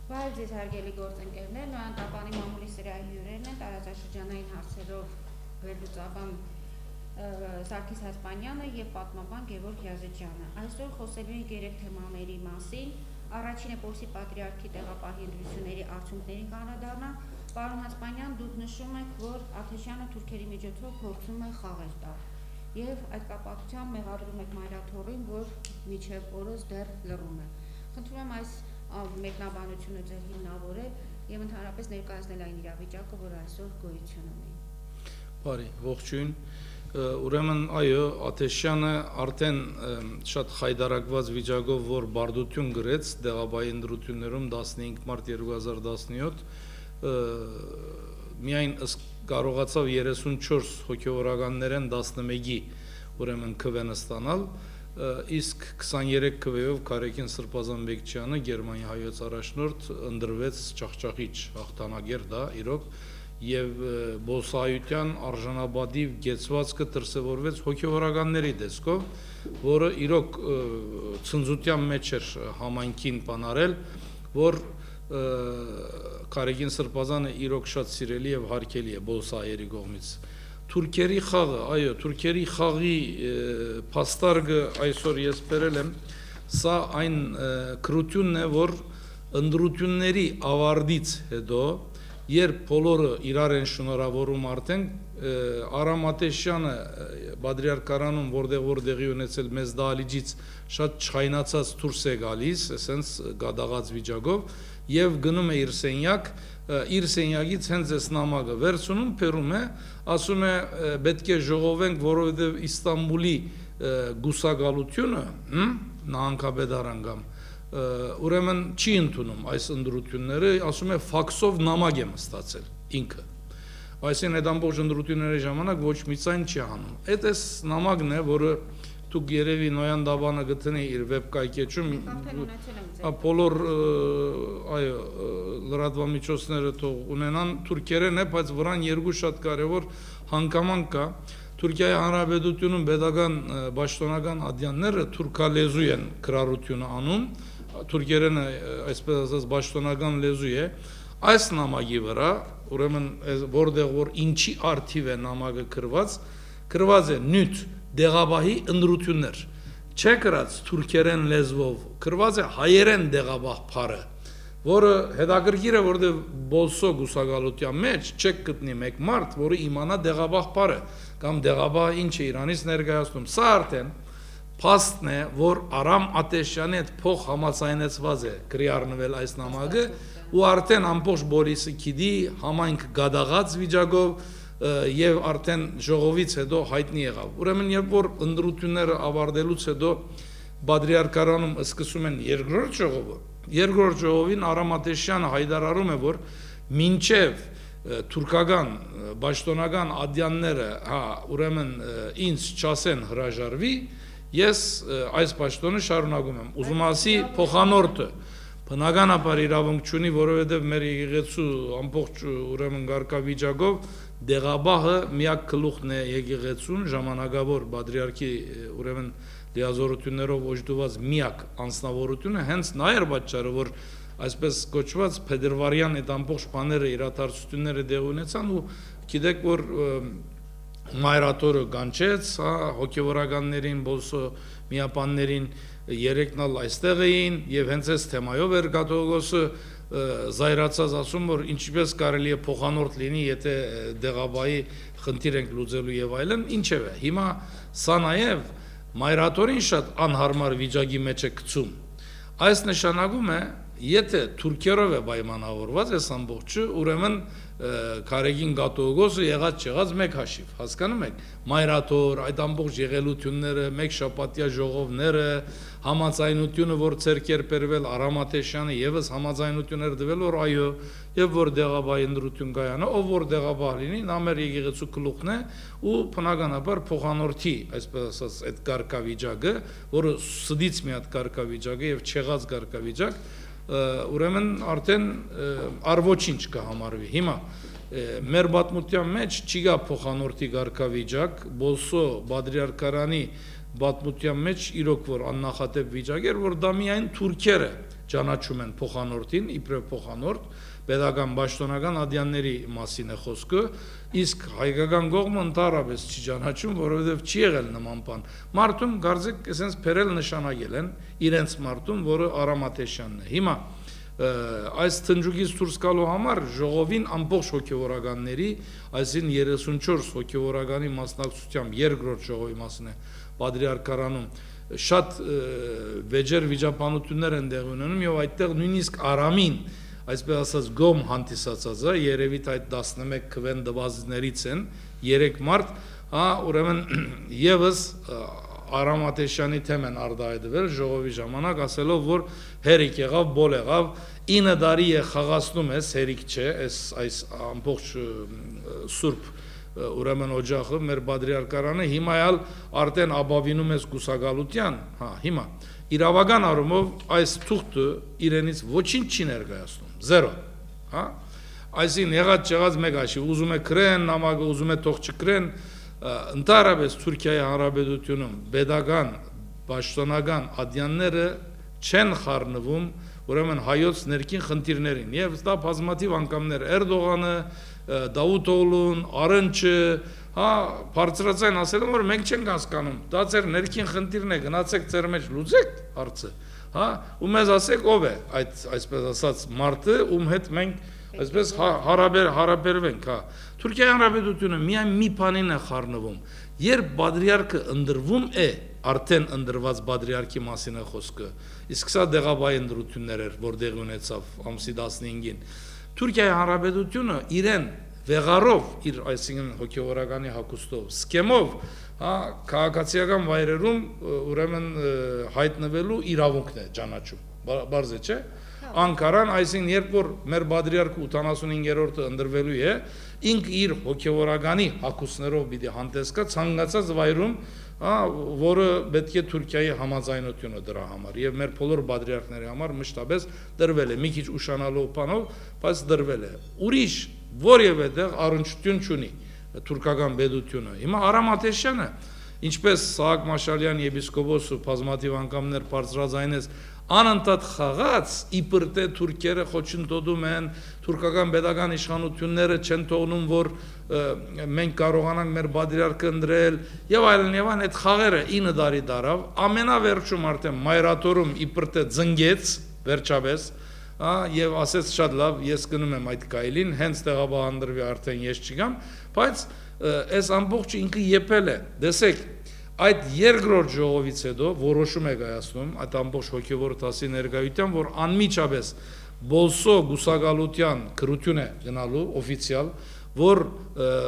Բայց ես հարգելի գործընկերներ, Նոյան Տապանի մամուլի սրահի հյուրերն են տարածաշրջանային հարցերով վերլուծաբան Սարգիս Հասպանյանը եւ պատմաբան Գևորգ Յազիջյանը։ Այսօր խոսելու ենք 3 թեմաների մասին։ Առաջինը Պողոսի պատրիարքի տեղապահի ընտրությունների արդյունքներին կանրադառնա։ Պարոն Հասպանյան, դուք նշում եք, որ Աթեշյանը թուրքերի միջոցով փորձում է խաղեր տալ եւ այդ կապակցությամբ մեղադրում եք Մայրաթորին, որ միջև օրս դեռ լռում է։ Խնդրում եմ այս մեկնաբանությունը ձեր հիմնավորել եւ ընդհանրապես ներկայացնել այն իրավիճակը, որ այսօր գոյություն ունի։ Բարի, ողջույն։ Ուրեմն այո, Աթեշյանը արդեն շատ խայդարակված վիճակով, որ բարդություն գրեց դեղաբահի ընտրություններում 15 մարտ 2017, միայն կարողացավ 34 հոգևորականներեն 11-ի ուրեմն քվեն ստանալ, իսկ 23 քվեով Կարեկին Սրբազան-Բեկչյանը Գերմանիա հայոց առաջնորդ ընտրվեց ճախճախիչ հաղթանագեր դա իրոք եւ Բոսայության արժանապատիվ գեցվածքը դրսևորվեց հոգևորականների տեսքով, որը իրոք ցնծության մեջ էր համայնքին բանարել, որ Կարեկին Սրբազանը իրոք շատ սիրելի եւ հարգելի է Բոսայերի կողմից։ Թուրքերի խաղը, այո, թուրքերի խաղի փաստարկը այսօր ես բերել եմ, սա այն քրությունն է, որ ընտրությունների ավարտից հետո, երբ բոլորը իրար են շնորհավորում արդեն Արամ Աթեշյանը Պատրիարքարանում որտեղի ունեցել մեծ դահլիճից շատ չխայնացած դուրս է գալիս, ասենց գադաղած վիճակով եւ գնում է իր սենյակից հենց այս նամակը վերցնում, փերում է, ասում է պետք է ժողովենք, որովհետեւ Իստանբուլի գուսակալությունը, նահանգապետարան կամ ուրեմն չի ընդունում այս ընտրությունները, ասում է ֆաքսով նամակ եմ ստացել ինքը։ Այսինքն այդ ամբողջ ընտրությունների ժամանակ ոչ մի ցայն չի անում։ Այդ նամակն է, որը դուք երևի Նոյան Տապանը գտնի իր վեբկայքեջում, բոլոր այո լրատվամիջոցները թող ունենան թուրքերեն է, բայց վրան երկու շատ կարևոր հանգամանք կա։ Թուրքիայի Հանրապետությունում պետական պաշտոնական ադյանները թուրքալեզու են գրառությունը անում, թուրքերենը այսպես ասած պաշտոնական լեզու է, այս նամակի վրա, ուրեմն որտեղ որ ինչի արդիվ է նամակը գրված է նյութ դեղաբահի ընտրություններ, չէ գրած թուրքերեն լեզվով, գրված է հայերեն դեղաբահ բառը, որը հետաքրքիր է, որտեղ բոլսո գուսակալության մեջ չեք գտնի մեկ մարդ, որը իմանա դեղաբահ բառը կամ դեղաբահը ինչ է Իրանից ներկայացնում։ Սա արդեն փաստն է, որ Արամ Աթեշյանի հետ փող համաձայնեցված է գրի առնվել այս նամակը ու արդեն ամբողջ Բորիսի քիդի համայնք գադաղած վիճակով եւ արդեն ժողովից հետո հայտնի եղավ։ Ուրեմն երբ որ ընտրությունները ավարտելուց հետո Պատրիարքարանում սկսում են երկրորդ ժողովին Արամ Աթեշյանը հայտարարում է, որ մինչև թուրքական պաշտոնական ադյանները, ուրեմն ինձ չասեն հրաժարվի, ես այս պաշտոնը շարունակում եմ։ Ուզում ասի փոխանորդը բնականաբար իրավունք չունի, որովհետև մեր եկեղեցու ամբողջ ուրեմն գարկավիճակով դեղաբահը միակ գլուխն է եկեղեցուն, ժամանակավոր պատրիարքի ուրեմն լիազորություններով օժտված միակ անձնավորությունը, հենց նա էր պատճառը, որ այսպես կոչված փետրվարյան այդ ամբողջ բաները իրադարձությունները դեղ ունեցան ու գիտեք, որ Մայրաթորը կանչեց, հոգևորականներին, բոլսո միապաններին երեքն ալ այստեղ էին եւ հենց այս թեմայով էր կաթողիկոսը զայրացած ասում, որ ինչպես կարելի է փոխանորդ լինի, եթե դեղաբահի խնդիր ենք լուծելու եւ այլն, ինչեւ է։ Հիմա սա նաեւ Մայրաթորին շատ անհարմար վիճակի մեջ է գցում։ Այս նշանակում է, եթե թուրքերով է պայմանավորված այս ամբողջը, ուրեմն Կարեկին կաթողիկոսը եղած չեղած մեկ հաշիվ, հասկանում եք, Մայրաթոր, այդ ամբողջ եղելությունները, մեկ շաբաթյա ժողովները, համաձայնությունը, որ ձեռք էր բերվել Արամ Աթեշյանը եւս համաձայնություններ տվել, որ այո, եւ որ դեղաբահի ընտրություն կայանա, ով որ դեղաբահ լինի, նա մեր եկեղեցու գլուխն է ու բնականաբար փոխանորդի, այսպես ասած, այդ կարգավիճակը, որը սդից մի հատ կարգավիճակ է եւ չեղած կարգավիճակ, ուրեմն արդեն առոչինչ կհամարվի։ Հիմա մեր պատմության մեջ չի գա փոխանորդի կարգավիճակ, բոլսո Պատրիարքարանի պատմության մեջ իրոք որ աննախադեպ վիճակ էր, որ դա միայն թուրքերը ճանաչում են փոխանորդին, իբրև փոխանորդ, pedagogan պաշտոնական ադյանների մասին է խոսքը, իսկ հայկական կողմը ընդհանրապես չի ճանաչում, որովհետև չի եղել նման բան։ Մարդում գարձեք այսպես փերել նշանակել են իրենց մարդում, որը Արամ Աթեշյանն է։ Հիմա այս թնջուկից դուրս գալու համար ժողովին ամբողջ հոգևորականների, այսին 34 հոգևորականի մասնակցությամբ երկրորդ ժողովի մասին է Պատրիարքարանում շատ վեճեր վիճապանություններ են տեղի ունենում եւ այդտեղ նույնիսկ Արամին, այսպես ասած գոմ հանդիսացած է, երևի այդ 11 քվեն դվածներից են 3 մարդ, ուրեմն եւս Արամ Աթեշյանի թեմ են արտահայտվել ժողովի ժամանակ, ասելով որ հերիք եղավ, բոլ եղավ, 9 տարի է խաղացնում ես, հերիք չէ, այս ամբողջ սուրբ ուրեմն օջախը մեր Պատրիարքարանը հիմա ալ արդեն ապավինում ես գուսակալության, հիմա իրավական առումով այս թուղթը իրենից ոչինչ չի ներկայացնում, 0, այսին եղած մեկ աշի, ուզում է կրեն, նամակը ուզում է թող չկրեն, ընդհանրապես Թուրքիայի Հանրապետությունում pedagogan, պաշտոնական ադյանները չեն խառնվում ուրեմն հայոց ներքին խնդիրներին եւ դա բազմաթիվ անգամներ Էրդողանը, Դավութօղլուն, Արընչը, բարձրացան ասել են որ մենք չենք հասկանում, դա ձեր ներքին խնդիրն է, գնացեք ձեր մեջ լուծեք հարցը, ու մեզ ասեք ով է այդ այսպես ասած մարդը, ում հետ մենք այսպես հարաբերվենք, Թուրքիայի Հանրապետությունը միայն մի բանին է խառնվում, երբ Պատրիարքը ընդրվում է, արդեն ընդրված Պատրիարքի մասին է խոսքը, իսկ սա դեղաբայ ընդրություններ էր, որ դեղի ունեցավ ամսի 15-ին, Թուրքիայի Հանրապետությունը իրեն վեղարով, իր այսինքն հոգևորականի հագուստով, սկեմով, քաղաքացիական վայրերում ուրեմն հայտնվելու իրավունքն է ճանաչում, բարձ է, չէ՞։ Անկարան, այսինքն երբ որ մեր Պատրիարքը 85-րդը ընդրվելու է, ինքը իր հոգևորականի հագուստներով պիտի հանդես գա ցանկացած վայրում, որը պետք է Թուրքիայի համաձայնությունը դրա համար եւ մեր բոլոր Պատրիարքների համար մշտապես դրվել է, մի քիչ ուշանալու բանով, բայց դրվել է։ Ուրիշ որևէ տեղ առնչություն չունի թուրքական պետությունը։ Հիմա Արամ Աթեշյանը, ինչպես Սահակ Մաշալյան եպիսկոպոսը բազմաթիվ անգամներ բարձրաձայնեց, անընդհատ խաղաց, իբր թե թուրքերը խոչընդոտում են, թուրքական pedagogan իշխանությունները չեն թողնում, որ մենք կարողանանք մեր Պատրիարքը ընդրել, եւ այլն, այդ խաղերը 9 տարի դարավ, ամենավերջում արդեն մայրաթորում իբր թե ձնգեց, վերջապես, եւ ասեց շատ լավ, ես գնում եմ այդ կայլին, հենց տեղաբանդրվի արդեն ես չգամ, բայց այս ամբողջը ինքը եփել է, տեսեք, այդ երկրորդ ժողովից հետո որոշում է կայացնում այդ ամբողջ հոգևոր դասի ներկայությամբ, որ անմիջապես բոլսո գուսակալության քրություն է գնալու օֆիցիալ, որ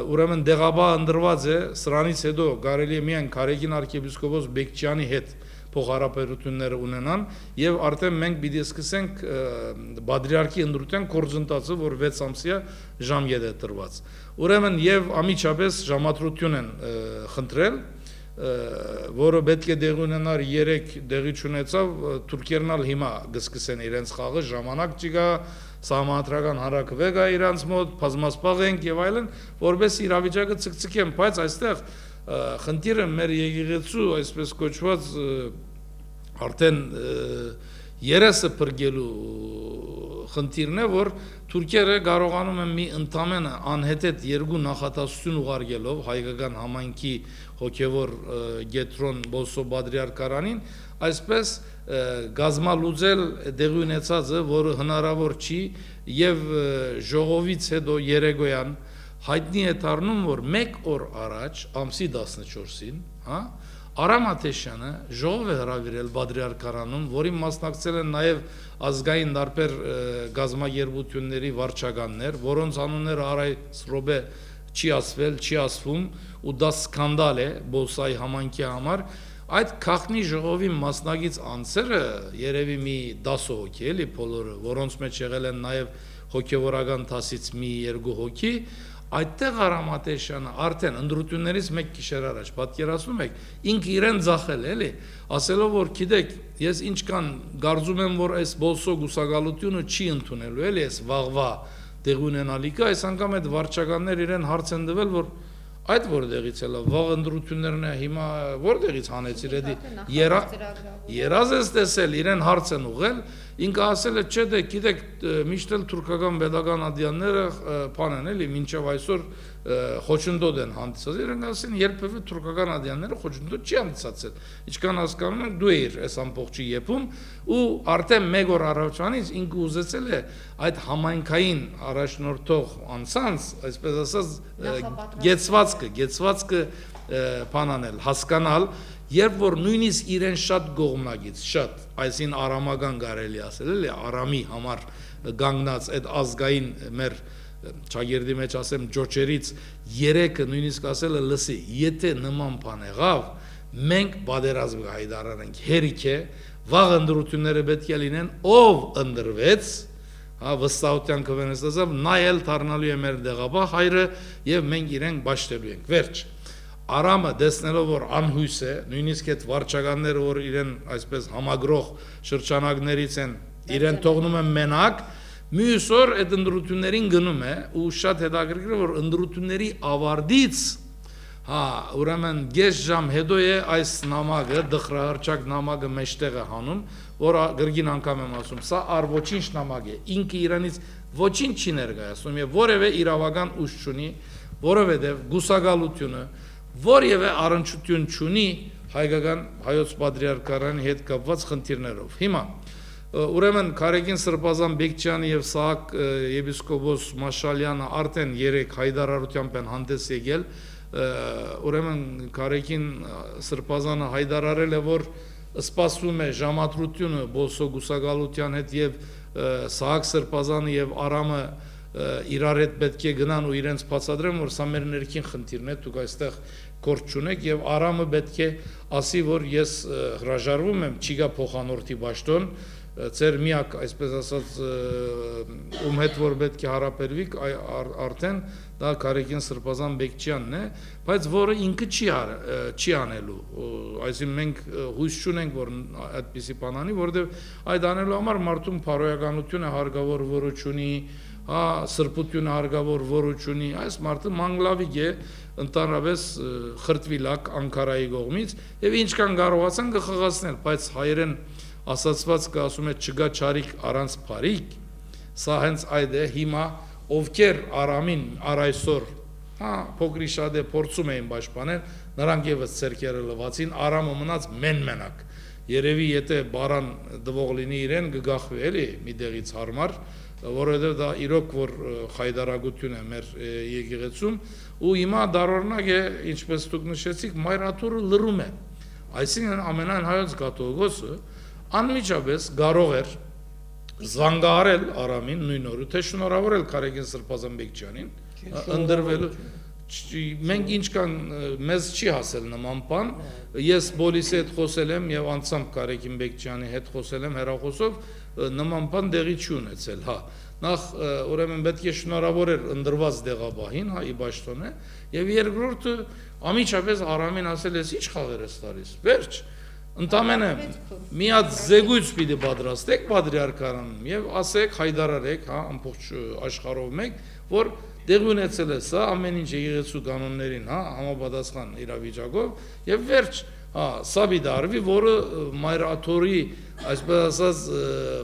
ուրեմն դեղաբա ընդրված է, սրանից հետո կարելի է միայն Քարեգին arczepiskopos Բեկչյանի հետ փոխհարաբերությունները ունենան եւ արդեն մենք պիտի սկսենք Պատրիարքի ընդրության գործընթացը, որ 6 ամսյա ժամկետ է տրված։ Ուրեմն եւ ամիջապես ժամադրություն են խնդրել, որը պետք է դեղ ունենար 3 դեղի չունեցավ, թուրքերն ալ հիմա կսկսեն իրենց խաղը, ժամանակ չկա, սահմանադրական հարակվե կա իրանց մոտ, բազմասպաղ ենք եւ այլն, որպես իրավիճակը ցկցկեն, բայց այստեղ խնդիրը մեր եկեղեցու այսպես կոչված արդեն երեսը բրգելու խնդիրն է, որ թուրքերը կարողանում են մի ընդամենը անհետետ երկու նախատեսություն ուղարկելով հայկական համայնքի հոգևոր գետրոն Բոլսո Պատրիարքարանին, այսպես գազմալուծել դեղի ունեցածը, որը հնարավոր չի եւ ժողովից հետո երեգոյան հայտնի է դառնում, որ 1 օր առաջ ամսի 14-ին, Արամ Աթեշյանը ժողով է հրավիրել Պատրիարքարանում, որին մասնակցել են նաև ազգային տարբեր գազագերբությունների վարչականներ, որոնց անունները առայց րոպե չի ասվել, չի ասվում, ու դա սկանդալ է Բոլսայի համայնքի համար, այդ քաղաքնի ժողովի մասնակից անձերը երևի մի 10 հոգի էլի բոլորը, որոնց մեջ եղել են նաև հոգևորական դասից մի 2 հոգի, այդտեղ Արամ Աթեշյանը արդեն ընդրություններից մեկ գիշեր առաջ պատկերացնում եք, ինքը իրեն ձախել էլի, ասելով որ գիտեք, ես ինչքան գարձում եմ, որ այս Բոլսո գուսակալությունը չի ընդունելու, էլի այս վաղվա դեղ ունենալիքը, այս անգամ այդ վարչականներ իրեն հարց են տվել, որ Այդ որտեղից է վաղ ընդրություններն է հիմա որտեղից հանեցիր էդի երազ ես տեսել իրեն հարց են ուղղել ինքը ասել է չէ դե գիտեք միշտ էլ թուրքական pedagogan ադյանները բան են էլի մինչև այսօր խոչընդոտ են հանդիսացել իրենք ասեն երբևէ թուրքական ադյանները խոչընդոտ չի հանդիսացել ինչքան հասկանում եք դու էիր այս ամբողջի եփում ու արդեն մեկ օր առաջանից ինքը ուզեցել է այդ համայնքային առաջնորդող անձանց այսպես ասած գեցվածքը բանանել հասկանալ երբ որ նույնիսկ իրեն շատ գողմնագից շատ այսին արամական կարելի ասել էլի արամի համար գանգնած այդ ազգային մեր ճագերդի մեջ ասեմ ջոչերից 3-ը նույնիսկ ասել է լսի եթե նման բան եղավ մենք բادرազմ հայտարարենք հերիք է վաղ ընդրությունները պետք է լինեն ով ընդրվեց վստահության կվենեսացավ նա էլ դառնալու է մեր դեղաբա հայրը եւ մենք իրենք ճաշտելու ենք վերջ Արամը դեսնելով որ անհույս է նույնիսկ այդ վարչականները որ իրեն այսպես համագրող շրջանակներից են իրեն թողնում են մենակ մյուս օր այդ ընդրություններին գնում է ու շատ հետաքրքիր է որ ընդրությունների ավարտից ուրեմն գեշ ժամ հետո է այս նամակը դխրահարճակ նամակը մեջտեղը հանում որ գրգին անգամ եմ ասում սա արվոչինչ նամակ է ինքը իրանից ոչինչ չի ներկայացնում եւ որևէ իրավական ուժ չունի որովհետեւ գուսակալությունը որևէ առնչություն չունի հայկական հայոց պատրիարքարանի հետ կապված խնդիրներով հիմա ուրեմն Կարեկին Սրբազան Բեկչյանը եւ Սահակ եպիսկոպոս Մաշալյանը արդեն 3 հայտարարությամբ են հանդես եկել ուրեմն Կարեկին Սրբազանը հայտարարել է որ սպասվում է ժամադրությունը Բոսո գուսակալության հետ եւ Սահակ Սրբազանը եւ Արամը իրար հետ պետք է գնան ու իրենց բացատրեն որ սա մեր ներքին խնդիրն է դուք այստեղ գործ չունեք եւ Արամը պետք է ասի որ ես հրաժարվում եմ չի գա փոխանորդի ճաշտոն ծեր միակ այսպես ասած ում հետ որ պետք է հարաբերվի արդեն դա Կարեկին Սրբազան Բեկչյանն է բայց որը ինքը չի անելու այսինքն մենք հույս չունենք որ այդպիսի բան անի որովհետեւ այդ անելու համար մարդուն փարոյականությունը հարգավոր որոչունի սրբությունը հարգավոր որոչունի այս մարդը մանգլավիկ է ընդհանրապես խրտվիլակ Անկարայի կողմից եւ ինչքան կարողացան կխղացնել բայց հայերեն ասացված կասում է չգա չարիք առանց բարիք սա հենց այդ է հիմա ովքեր Արամին առայսօր փոքրի շատ է փորձում էին պաշտպանել նրանք եւս ցերկերը լվացին Արամը մնաց մենակ երևի եթե բարան դվող լինի իրեն կգախվի էլի մի դեղից հարմար որովհետև դա իրոք որ խայդարագություն է մեր եկեղեցում ու հիմա դարօրինակ է ինչպես դուք նշեցիք մայրաթորը լռում է այսինքն ամենայն հայոց կաթողիկոսը անմիջապես կարող էր զանգահարել Արամին նույն օրը թե շնորհավորել Կարեկին Սրբազան Բեկչյանին ընդրվելու մենք ինչքան մեզ չի հասել նման բան ես բոլիսի հետ խոսել եմ եւ անցամ Կարեկին Բեկչյանի հետ խոսել եմ հեռախոսով նման բան դեղի չի ունեցել նախ ուրեմն պետք է շնորհավորել ընդրված դեղաբահին ի պաշտոնե եւ երկրորդը ամիջապես Արամին ասել ես ի՞նչ խաղեր ես տալիս վերջ ընդամենը մի հատ զեկույց պիտի պատրաստեք պատրիարքարանում եւ ասեք հայտարարեք ամբողջ աշխարհով մեկ որ դեղ ունեցել է սա ամեն ինչ եկեղեցու կանոններին համապատասխան իրավիճակով եւ վերջ սա բիդարվի որը մայրաթորի այսպես ասած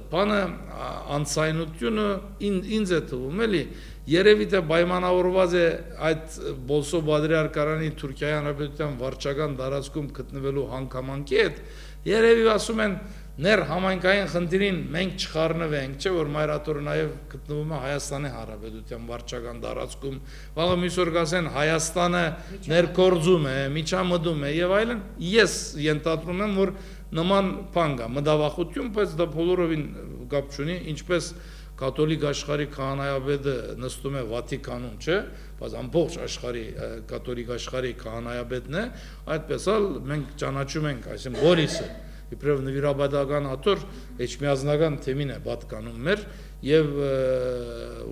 բանը անցայնությունը ինձ է թվում էլի երևի թե պայմանավորված է այդ Բոսո պատրիարքարանի Թուրքիայի Հանրապետության վարչական տարածքում գտնվելու հանգամանքի հետ երևի ասում են ներ համայնքային խնդիրին մենք չխառնվենք չէ որ մայրաթորը նաև գտնվում է Հայաստանի Հանրապետության վարչական տարածքում վաղը մյուս օր կասեն Հայաստանը ներկորձում է միջամտում է եւ այլն ես ենթադրում եմ որ նման բան կա մտավախություն բայց դա բոլորովին կապ չունի ինչպես կաթոլիկ աշխարհի քահանայապետը նստում է Վատիկանում, չէ՞, բայց ամբողջ աշխարհի կաթոլիկ աշխարհի քահանայապետն է, այդպես էլ մենք ճանաչում ենք, այսինքն Բորիսը, իբրև նվիրաբադական աթոռ էջմիածնական թեմին է պատկանում մեր եւ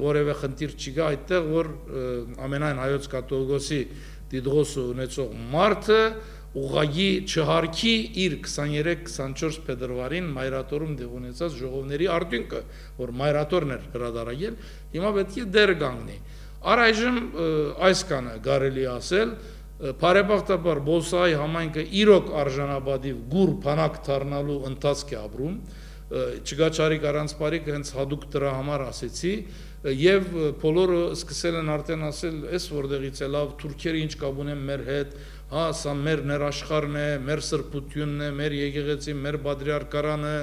որևէ խնդիր չի գա այդտեղ, որ ամենայն հայոց կաթողիկոսի դիդրոսը ունեցող մարդը ուղղակի չհարքի իր 23-24 փետրվարին մայրաթորում դեղ ունեցած ժողովների արդյունքը, որ մայրաթորն էր հրադարագել, հիմա պետք է դեր կանգնի։ Առայժմ այս կանը կարելի ասել, բարեբախտաբար Բոլսայի համայնքը իրոք արժանապատիվ գուր փանակ դառնալու ընթացք է ապրում, չգաչարիկ առանց բարիք հենց հadoop դրա համար ասեցի, եւ բոլորը սկսել են արդեն ասել, այս որտեղից է լավ թուրքերը ինչ կապ ունեն մեր հետ, հա, սա մեր ներաշխարհն է, մեր սրբությունն է, մեր եկեղեցին, մեր բադրիարքարանը,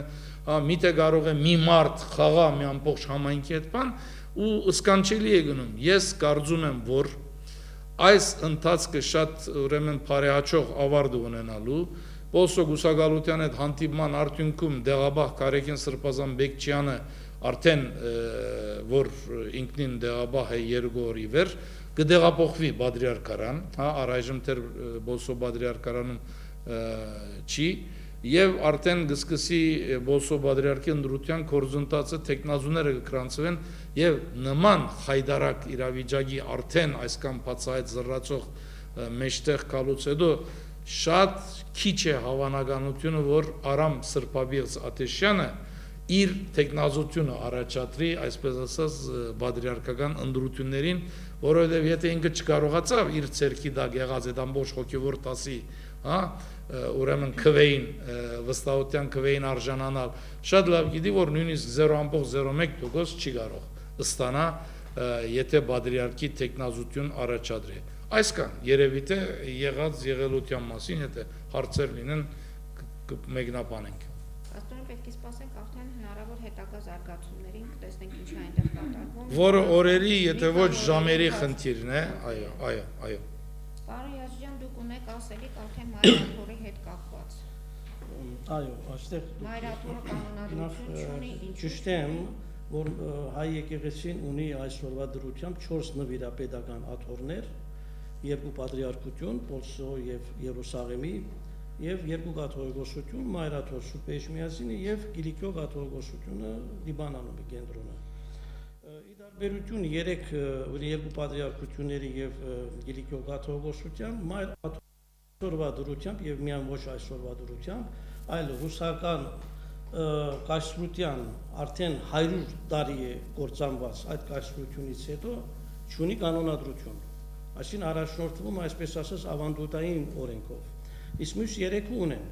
հա, միթե կարող է մի մարդ խաղա մի ամբողջ համայնքի հետ բան, ու սկանչելի է գնում։ Ես կարծում եմ, որ այս ընթացքը շատ ուրեմն բարեհաճող ավարտ ունենալու, Պոլսո Գուսակալության հետ հանդիպման արդյունքում դեղաբահ Կարեկեն Սրբազան Բեկչյանը արդեն որ ինքնին դեղաբահ է 2 օրի վեր կդեղափոխվի բադրիարքարան, հա, առայժմ դեռ Պոլսո բադրիարքարանում չի, եւ արդեն կսկսի Պոլսո բադրիարքի ընդրության գործընթացը տեխնազուները կգրանցվեն եւ նման խայդարակ իրավիճակի արդեն այսքան բացահայտ զրացող մեջտեղ գալուց հետո շատ քիչ է հավանականությունը, որ Արամ Սրբաբիղձ Աթեշյանը իր տեխնազությունը առաջադրի, այսպես ասած, բադրիարքական ընդրություններին, որովհետև եթե ինքը չկարողացավ իր ցերքի դակ եղած այդ ամբողջ հոգևոր տասի, հա, ուրեմն քվեին, վստահության քվեին արժանանալ, շատ լավ գիտի, որ նույնիսկ 0.01% չի կարող ստանա, եթե բադրիարքի տեխնազություն առաջադրի։ Այսքան երևի թե եղելության մասին, եթե հարցեր լինեն, կմեկնաբանենք։ Աստորեն պետք է սպասենք արդեն հնարավոր հետագա զարգացումներին, կտեսնենք ինչ է այնտեղ կատարվում։ Որը օրերի, եթե ոչ ժամերի խնդիրն է, այո։ Պարոն Յազջյան, դուք ունեք ասելիք արդեն մայրաթորի հետ կապված։ Այո, այստեղ Մայրաթորը կանոնադրություն չունի, ճիշտ եմ, որ հայ եկեղեցին ունի այսօրվա դրությամբ 4 նվիրապետական աթոռներ, 2 պատրիարքություն, Պոլսո եւ Երուսաղեմի, եւ 2 կաթողիկոսություն, Մայրաթոր Սուրբ Էջմիածինի եւ Կիլիկիո կաթողիկոսությունը Լիբանանում է կենտրոնը։ Ի տարբերություն 2 պատրիարքությունների եւ Կիլիկիո կաթողիկոսության այսօրվա դրությամբ եւ միայն ոչ այսօրվա դրությամբ, այլ ռուսական կայսրության արդեն 100 տարի է կործանված այդ կայսրությունից հետո չունի կանոնադրություն։ Այսինքն առաջնորդվում այսպես ասած ավանդույթային օրենքով։ Իսկ մյուս 3 ունեն,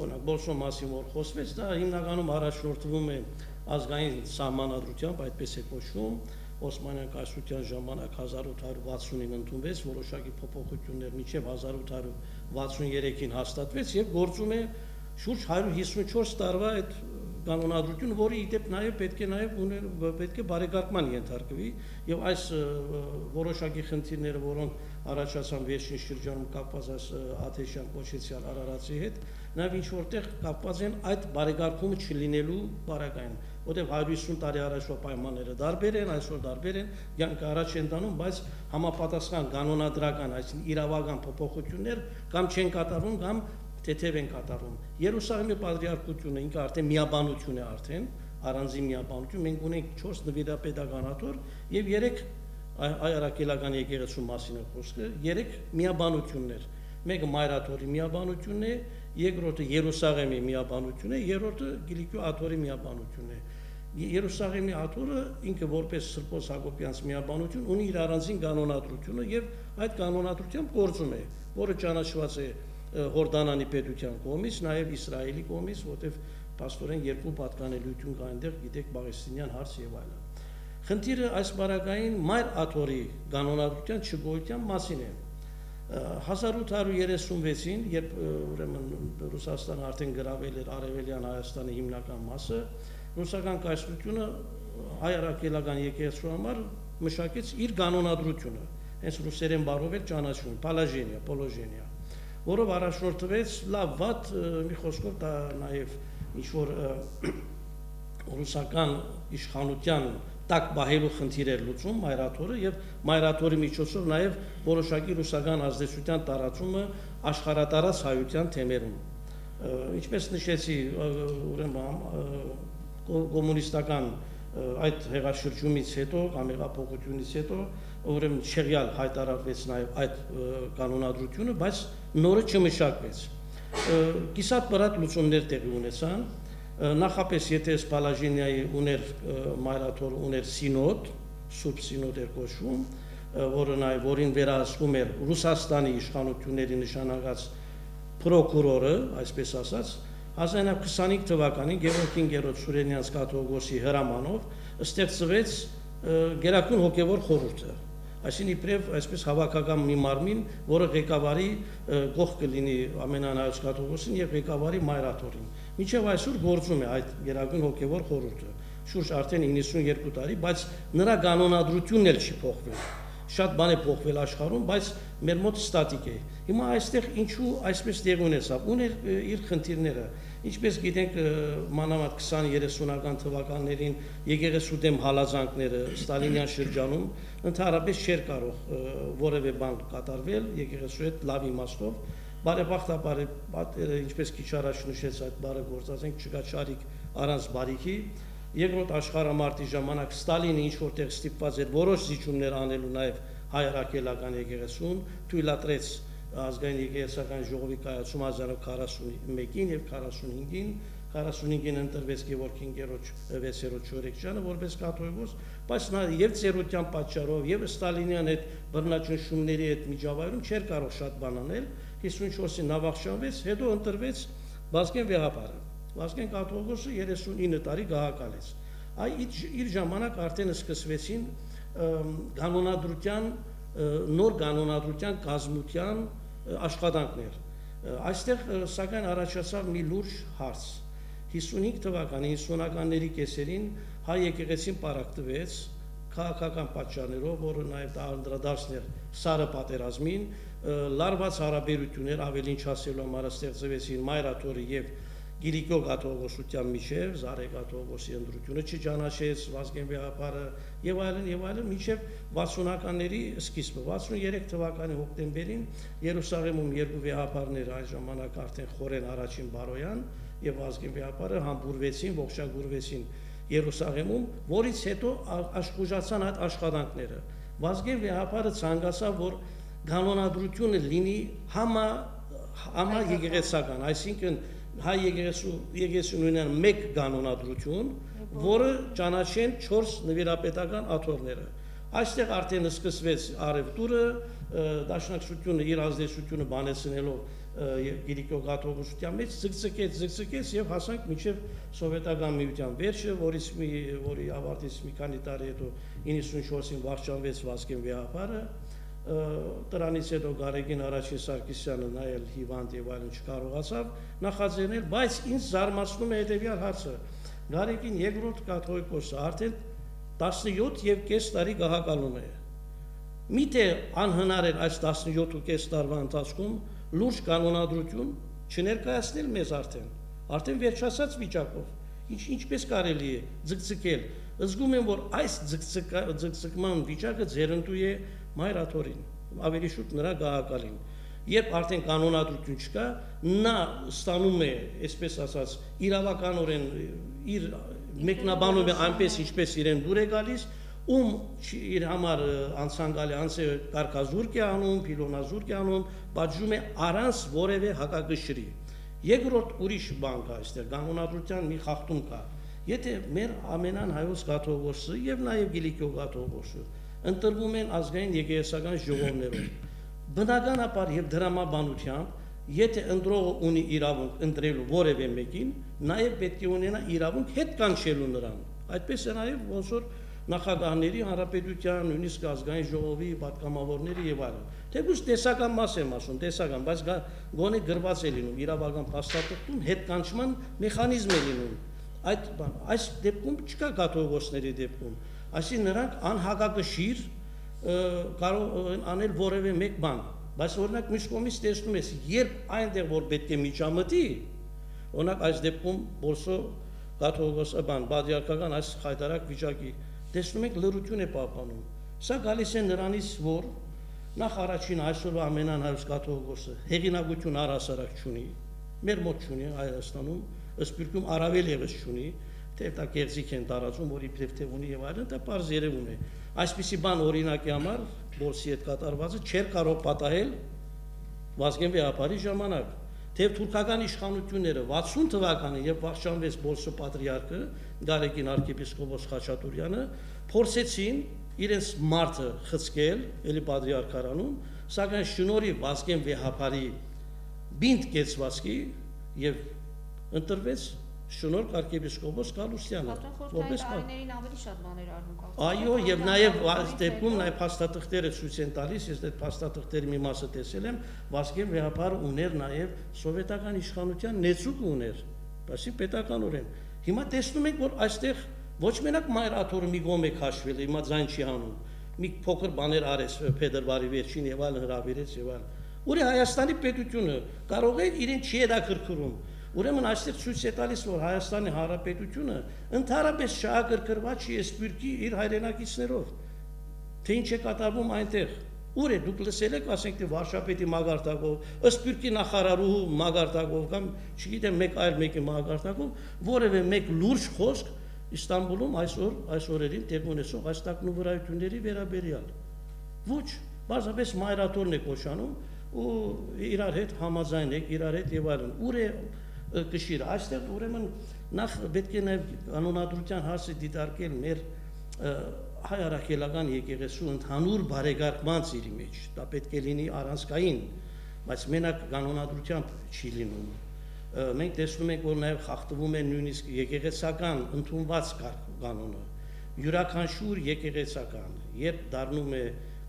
օրինակ Բոլսո մասին որ խոսվեց, դա հիմնականում առաջնորդվում է ազգային սահմանադրությամբ, այդպես է կոչվում, Օսմանյան կայսրության ժամանակ 1860-ին ընդունվեց, որոշակի փոփոխություններ մինչև 1863-ին հաստատվեց եւ գործում է շուրջ 154 տարվա այդ կանոնադրությունը, որը ի դեպ նաև պետք է բարեկարգման ենթարկվի եւ այս որոշակի խնդիրները, որոնք առաջացան վերջին շրջանում կապված այս Աթեշյան կոչեցյալ Արարատի հետ, նաև ինչ որտեղ կապված են այդ բարեկարգումը չլինելու բարակային, որտեղ 150 տարի առաջվա պայմանները տարբեր են, այսօր տարբեր են, յանք առաջ են տանում, բայց համապատասխան կանոնադրական, այսինքն իրավական փոփոխություններ կամ չեն կատարվում, կամ թեթև են կատարում։ Երուսաղեմի պատրիարքությունը ինքը արդեն միաբանություն է արդեն, առանձին միաբանություն, մենք ունենք 4 նվիրապետական աթոռ եւ 3 այարակելական եկեղեցու մասին է խոսքը, 3 միաբանություններ։ Մեկը Մայրաթորի միաբանությունն է, երկրորդը Երուսաղեմի միաբանությունն է, երրորդը Կիլիկիո աթոռի միաբանությունն է։ Երուսաղեմի աթոռը ինքը որպես Սրբոս Հակոբյանց միաբանություն ունի իր առանձին կանոնադրությունը եւ այդ կանոնադրությամբ գործում է, որը ճանաչված է Հորդանանի պետության կողմից, նաև Իսրայելի կողմից, որտեղ փաստորեն 2 պատկանելություն կա այնտեղ, գիտեք, Պաղեստինյան հարց եւ այլն։ Խնդիրը այս բարակային մայր աթոռի կանոնադրության չգոյության մասին է։ 1836-ին, երբ ուրեմն Ռուսաստանը արդեն գրավել էր Արևելյան Հայաստանի հիմնական մասը, ռուսական կայսրությունը հայ առաքելական եկեղեցու համար մշակեց իր կանոնադրությունը, հենց ռուսերեն բառով էլ ճանաչվում, Պոլոժենիա, որով առաջնորդվեց լավ վատ, մի խոսքով դա նաև ինչ-որ ռուսական իշխանության տակ բահելու խնդիր էր լուծում Մայրաթորը եւ Մայրաթորի միջոցով նաև որոշակի ռուսական ազդեցության տարածումը աշխարհատարած հայության թեմերում։ Ինչպես նշեցի, ուրեմն կոմունիստական այդ հեղաշրջումից հետո կամ հեղափոխությունից հետո ուրեմն շեղյալ հայտարարվեց նաև այդ կանոնադրությունը, բայց նորը չմշակվեց։ Կիսատ բրատ լուծումներ տեղի ունեցան, նախապես եթե Պալաժինիայի ուներ Մայրաթոր ուներ սինոդ, Սուրբ Սինոդ էր կոչվում, որին վերահսկում էր Ռուսաստանի իշխանությունների նշանակած պրոկուրորը, այսպես ասած, 1925 թվականին Գևորգ 5-րդ Սուրենյանց կաթողիկոսի հրամանով ստեղծվեց Գերագույն հոգևոր խորհուրդը, այսինքն իբրև այսպես հավաքական մի մարմին, որը ղեկավարի գող կլինի ամենահայոց կաթողիկոսին եւ ղեկավարի մայրաթորին։ Մինչեւ այսօր գործում է այդ Գերագույն հոգևոր խորհուրդը, շուրջ արդեն 92 տարի, բայց նրա կանոնադրությունն էլ չի փոխվել։ Շատ բան է փոխվել աշխարհում, բայց մեր մոտ ստատիկ է։ Հիմա այստեղ ինչու այսպես դեղ ունեցավ, ուներ իր խնդիրները։ Ինչպես գիտենք, մանավանդ 20-30-ական թվականներին եկեղեցու դեմ հալածանքները Ստալինյան շրջանում ընդհանրապես չէր կարող որևէ բան կատարվել եկեղեցու հետ լավ իմաստով։ Բարեբախտաբար, ինչպես քիչ առաջ նշեց այդ բառը գործածենք, չկա ճարիք առանց բարիքի։ Երկրորդ աշխարհամարտի ժամանակ Ստալինը ինչ որտեղ ստիպված էր որոշ զիջումներ անելու նաև հայ-առաքելական եկեղեցուն, թույլատրեց ազգային եկեղեցական ժողովի կայացում 1941-ին եւ 45-ին, 45-ին ընտրվեց Գևորգ 5-րդ 6-րդ Շորեկչյանը որպես կաթողիկոս, բայց նա եւ ծերության պատճառով եւ Ստալինյան հետ բռնաճնշումների հետ միջավայրում չէր կարող շատ բան անել, 54-ին նավախշանվեց, հետո ընտրվեց Վազգեն Վեհապարը։ Վազգեն կաթողիկոսը 39 տարի գահակալեց։ Իր ժամանակ արդեն սկսվեցին նոր կանոնադրության կազմության աշխատանքներ։ Այստեղ սակայն առաջացավ մի լուրջ հարց։ 55 թվականի 50-ականների կեսերին հայ եկեղեցին պարակտվեց քաղաքական պատճառներով, որը նաև անդրադարձներ Սարը պատերազմին, լարված հարաբերություններ ավելին չասելու համար ստեղծվեցին Մայրաթորի եւ Գիլիկիո կաթողիկոսության միջև, Զարե կաթողիկոսի ընտրությունը չճանաչեց, Վազգեն Վեհապարը եւ այլն, մինչեւ 60-ականների սկիզբը, 63 թվականի հոկտեմբերին Երուսաղեմում երկու վեհապարներ այն ժամանակ արդեն Խորեն Առաջին Բարոյան եւ Վազգեն Վեհապարը համբուրվեցին, ողջագուրվեցին Երուսաղեմում, որից հետո աշխուժացան այդ աշխատանքները։ Վազգեն Վեհապարը ցանկացավ, որ կանոնադրությունը լինի համա եկեղեցական, այսինքն հայ եկեղեցին ունենան մեկ կանոնադրություն, որը ճանաչեն 4 նվիրապետական աթոռները։ Այստեղ արդեն սկսվեց առևտուրը, դաշնակցությունը իր ազդեցությունը բանեցնելով Գիլիկիո կաթողիկոսության մեջ ձգձգեց եւ հասանք մինչեւ սովետական միության վերջը, որի ավարտից մի քանի տարի հետո 94-ին վախճանվեց Վազգեն Վեհապարը, դրանից հետո Գարեգին Առաջին Սարգսյանը նայել հիվանդ եւ այլն չկարողացավ նախաձեռնել, բայց ինձ զարմացնում է հետեւյալ հարցը. Գարեգին երկրորդ կաթողիկոսը արդեն 17.5 տարի գահակալում է։ Միթե անհնար էր այս 17.5 տարվա ընթացքում լուրջ կանոնադրություն չներկայացնել մեզ արդեն վերջացած վիճակով։ Ինչպես կարելի է ձգձգել։ Զգում եմ, որ այս ձգձգման վիճակը ձեռնտու է Մայրաթորին, ավելի շուտ նրա գահակալին։ Երբ արդեն կանոնադրություն չկա, նա ստանում է, այսպես ասած, իրավականորեն իր մեկնաբանում է այնպես, ինչպես իրեն դուր է գալիս, ում իր համար անցանկալի անց է կարգազուրկ է անում, փիլոնազուրկ է անում, պատժում է առանց որևէ հակակշռի։ Երկրորդ ուրիշ բան կա այստեղ, կանոնադրության մի խախտում կա։ Եթե մեր ամենան հայոց կաթողիկոսը եւ նաեւ Գիլիկիո կաթողիկոսը ընտրվում են ազգային եկեղեցական ժողովներով, բնականաբար եւ դրամաբանությամբ, եթե ընտրողը ունի իրավունք ընտրելու որևէ մեկին, նաեւ պետք է ունենա իրավունք հետ կանչելու նրան։ Այդպես է նաեւ ոնց որ նախագահների, հանրապետության, նույնիսկ ազգային ժողովի պատգամավորների եւ այլն։ Թեկուզ տեսական մաս եմ ասում, տեսական, բայց գոնե գրված է լինում իրավական փաստաթղթում հետ կանչման մեխանիզմ է լինում։ Այս դեպքում չկա կաթողիկոսների դեպքում, այսինքն նրանք անհակակշիռ կարող են անել որևէ մեկ բան, բայց օրինակ մյուս կողմից տեսնում ես, երբ այնտեղ որ պետք է միջամտի, օրինակ այս դեպքում Բոլսո կաթողիկոսը բادرիարքական այս խայտարակ վիճակի տեսնում եք լրություն է պահպանում։ Սա գալիս է նրանից, որ նախ առաջին այսօրվա ամենահայոց կաթողիկոսը հեղինակություն առհասարակ չունի, մեր մոտ չունի Հայաստանում, Սփյուռքում առավել եւս չունի, թե դա կերծիք են տարածում, որ իբրև թե ունի եւ այլն, դա պարզ երևում է։ Այսպիսի բան օրինակի համար Բոլսի հետ կատարվածը չէր կարող պատահել Վազգեն Վեհապարի ժամանակ։ Թեև թուրքական իշխանությունները 60 թվականին, երբ վախճանվեց Բոլսո պատրիարքը, Գարեգին arczepiskopos Խաչատուրյանը, փորձեցին իրենց մարդը խցկել, էլի պատրիարքարանում, սակայն շնորհիվ Վազգեն Վեհապարի բինտ կեցվածքի եւ ընտրվեց շնորհ arczepiskopos Գալուստյանը, որպես տարիներին ավելի շատ բաներ արվում կա։ Այո, եւ նաեւ այս դեպքում նաեւ փաստաթղթերը ցույց են տալիս, ես այդ փաստաթղթերի մի մասը տեսել եմ, Վազգեն Վեհապարը ուներ նաեւ սովետական իշխանության նեցուկ ուներ, բացի պետականորեն։ Հիմա տեսնում ենք, որ այստեղ ոչ մենակ մայրաթորը մի գոմ է քաշվել, հիմա ձայն չի հանում։ Մի փոքր բաներ արեց փետրվարի վերջին եւ այլն հրավիրեց եւ այլն։ Ուր է Հայաստանի պետությունը կարող է իրեն չի հետաքրքրում։ Ուրեմն այստեղ ցույց է տալիս, որ Հայաստանի Հանրապետությունը ընդհանրապես շահագրգռված չի սպյուրքի իր հայրենակիցներով։ Թե ինչ է կատարվում այնտեղ։ Ուր է դուք լսել եք, ասենք թե վարշապետի մագարտակով, սպյուրքի նախարարուհու մագարտակով կամ չգիտեմ մեկ այլ մեկի մագարտակով որևէ մեկ լուրջ խոսք Իստանբուլում այս օրերին տեղ ունեցող այս տակնուվրայությունների վերաբերյալ։ Ոչ, բացապես մայրաթորն է կոչանում ու իրար հետ համաձայն եք, իրար հետ եւ այլն։ Ուր է կշիռը, այստեղ ուրեմն նախ պետք է նաև կանոնադրության հարցը դիտարկել մեր հայ առաքելական եկեղեցու ընդհանուր բարեկարգման ծիրի մեջ, դա պետք է լինի առանցքային, բայց մենակ կանոնադրությամբ չի լինում։ Մենք տեսնում ենք, որ նաև խախտվում է նույնիսկ եկեղեցական ընդունված կանոնը, յուրաքանչյուր եկեղեցական, երբ դառնում է